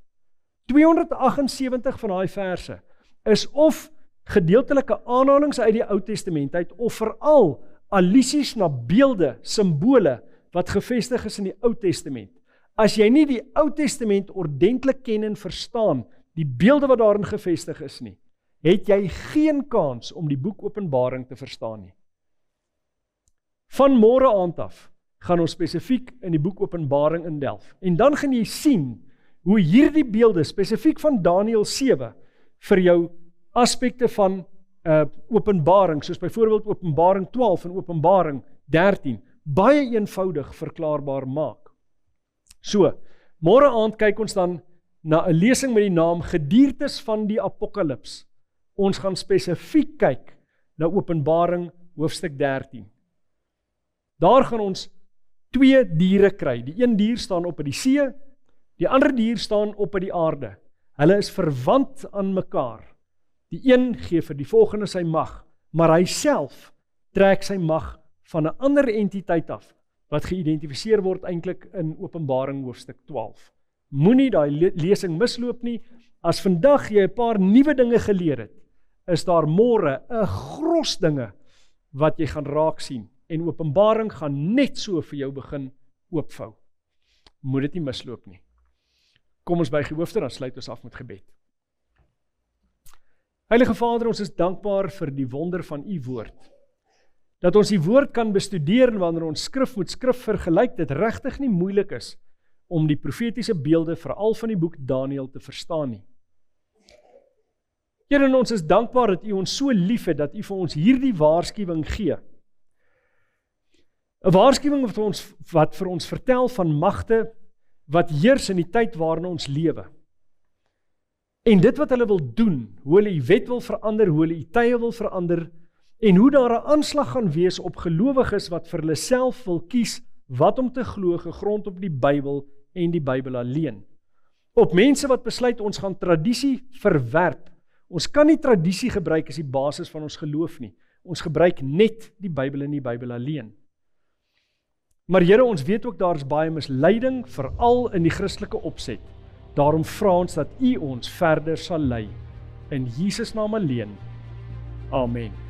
278 van daai verse is of gedeeltelike aanhalings uit die Ou Testament uit, of veral allusies na beelde, simbole, wat gevestig is in die Ou Testament. As jy nie die Ou Testament ordentlik ken en verstaan, die beelde wat daarin gevestig is nie, het jy geen kans om die boek Openbaring te verstaan nie. Van môre aand af gaan ons spesifiek in die boek Openbaring indelf. En dan gaan jy sien hoe hierdie beelde, spesifiek van Daniël 7, vir jou aspekte van Openbaring, soos byvoorbeeld Openbaring 12 en Openbaring 13, baie eenvoudig verklaarbaar maak. So, môre aand kyk ons dan na 'n lesing met die naam Gediertes van die Apokalips. Ons gaan spesifiek kyk na Openbaring hoofstuk 13. Daar gaan ons 2 diere kry. Die een dier staan op by die see, die ander dier staan op by die aarde. Hulle is verwant aan mekaar. Die een gee vir die volgende sy mag, maar hy self trek sy mag van 'n ander entiteit af, wat geïdentifiseer word eintlik in Openbaring hoofstuk 12. Moenie daai lesing misloop nie. As vandag jy 'n paar nuwe dinge geleer het, is daar môre 'n gros dinge wat jy gaan raak sien. En Openbaring gaan net so vir jou begin oopvou. Moet dit nie misloop nie. Kom ons buig die hoofde, dan sluit ons af met gebed. Heilige Vader, ons is dankbaar vir die wonder van u woord. Dat ons die woord kan bestudeer en wanneer ons skrif met skrif vergelyk, dit regtig nie moeilik is om die profetiese beelde veral van die boek Daniël te verstaan nie. Here, en ons is dankbaar dat u ons so lief het, dat u vir ons hierdie waarskuwing gee. 'n Waarskuwing wat vir ons vertel van magte wat heers in die tyd waarin ons lewe. En dit wat hulle wil doen, hoe hulle die wet wil verander, hoe hulle die tye wil verander, en hoe daar 'n aanslag gaan wees op gelowiges wat vir hulle self wil kies wat om te glo, gegrond op die Bybel en die Bybel alleen. Op mense wat besluit ons gaan tradisie verwerp. Ons kan nie tradisie gebruik as die basis van ons geloof nie. Ons gebruik net die Bybel en die Bybel alleen. Maar Here, ons weet ook daar is baie misleiding, veral in die Christelike opset. Daarom vra ons dat U ons verder sal lei. In Jesus naam alleen. Amen.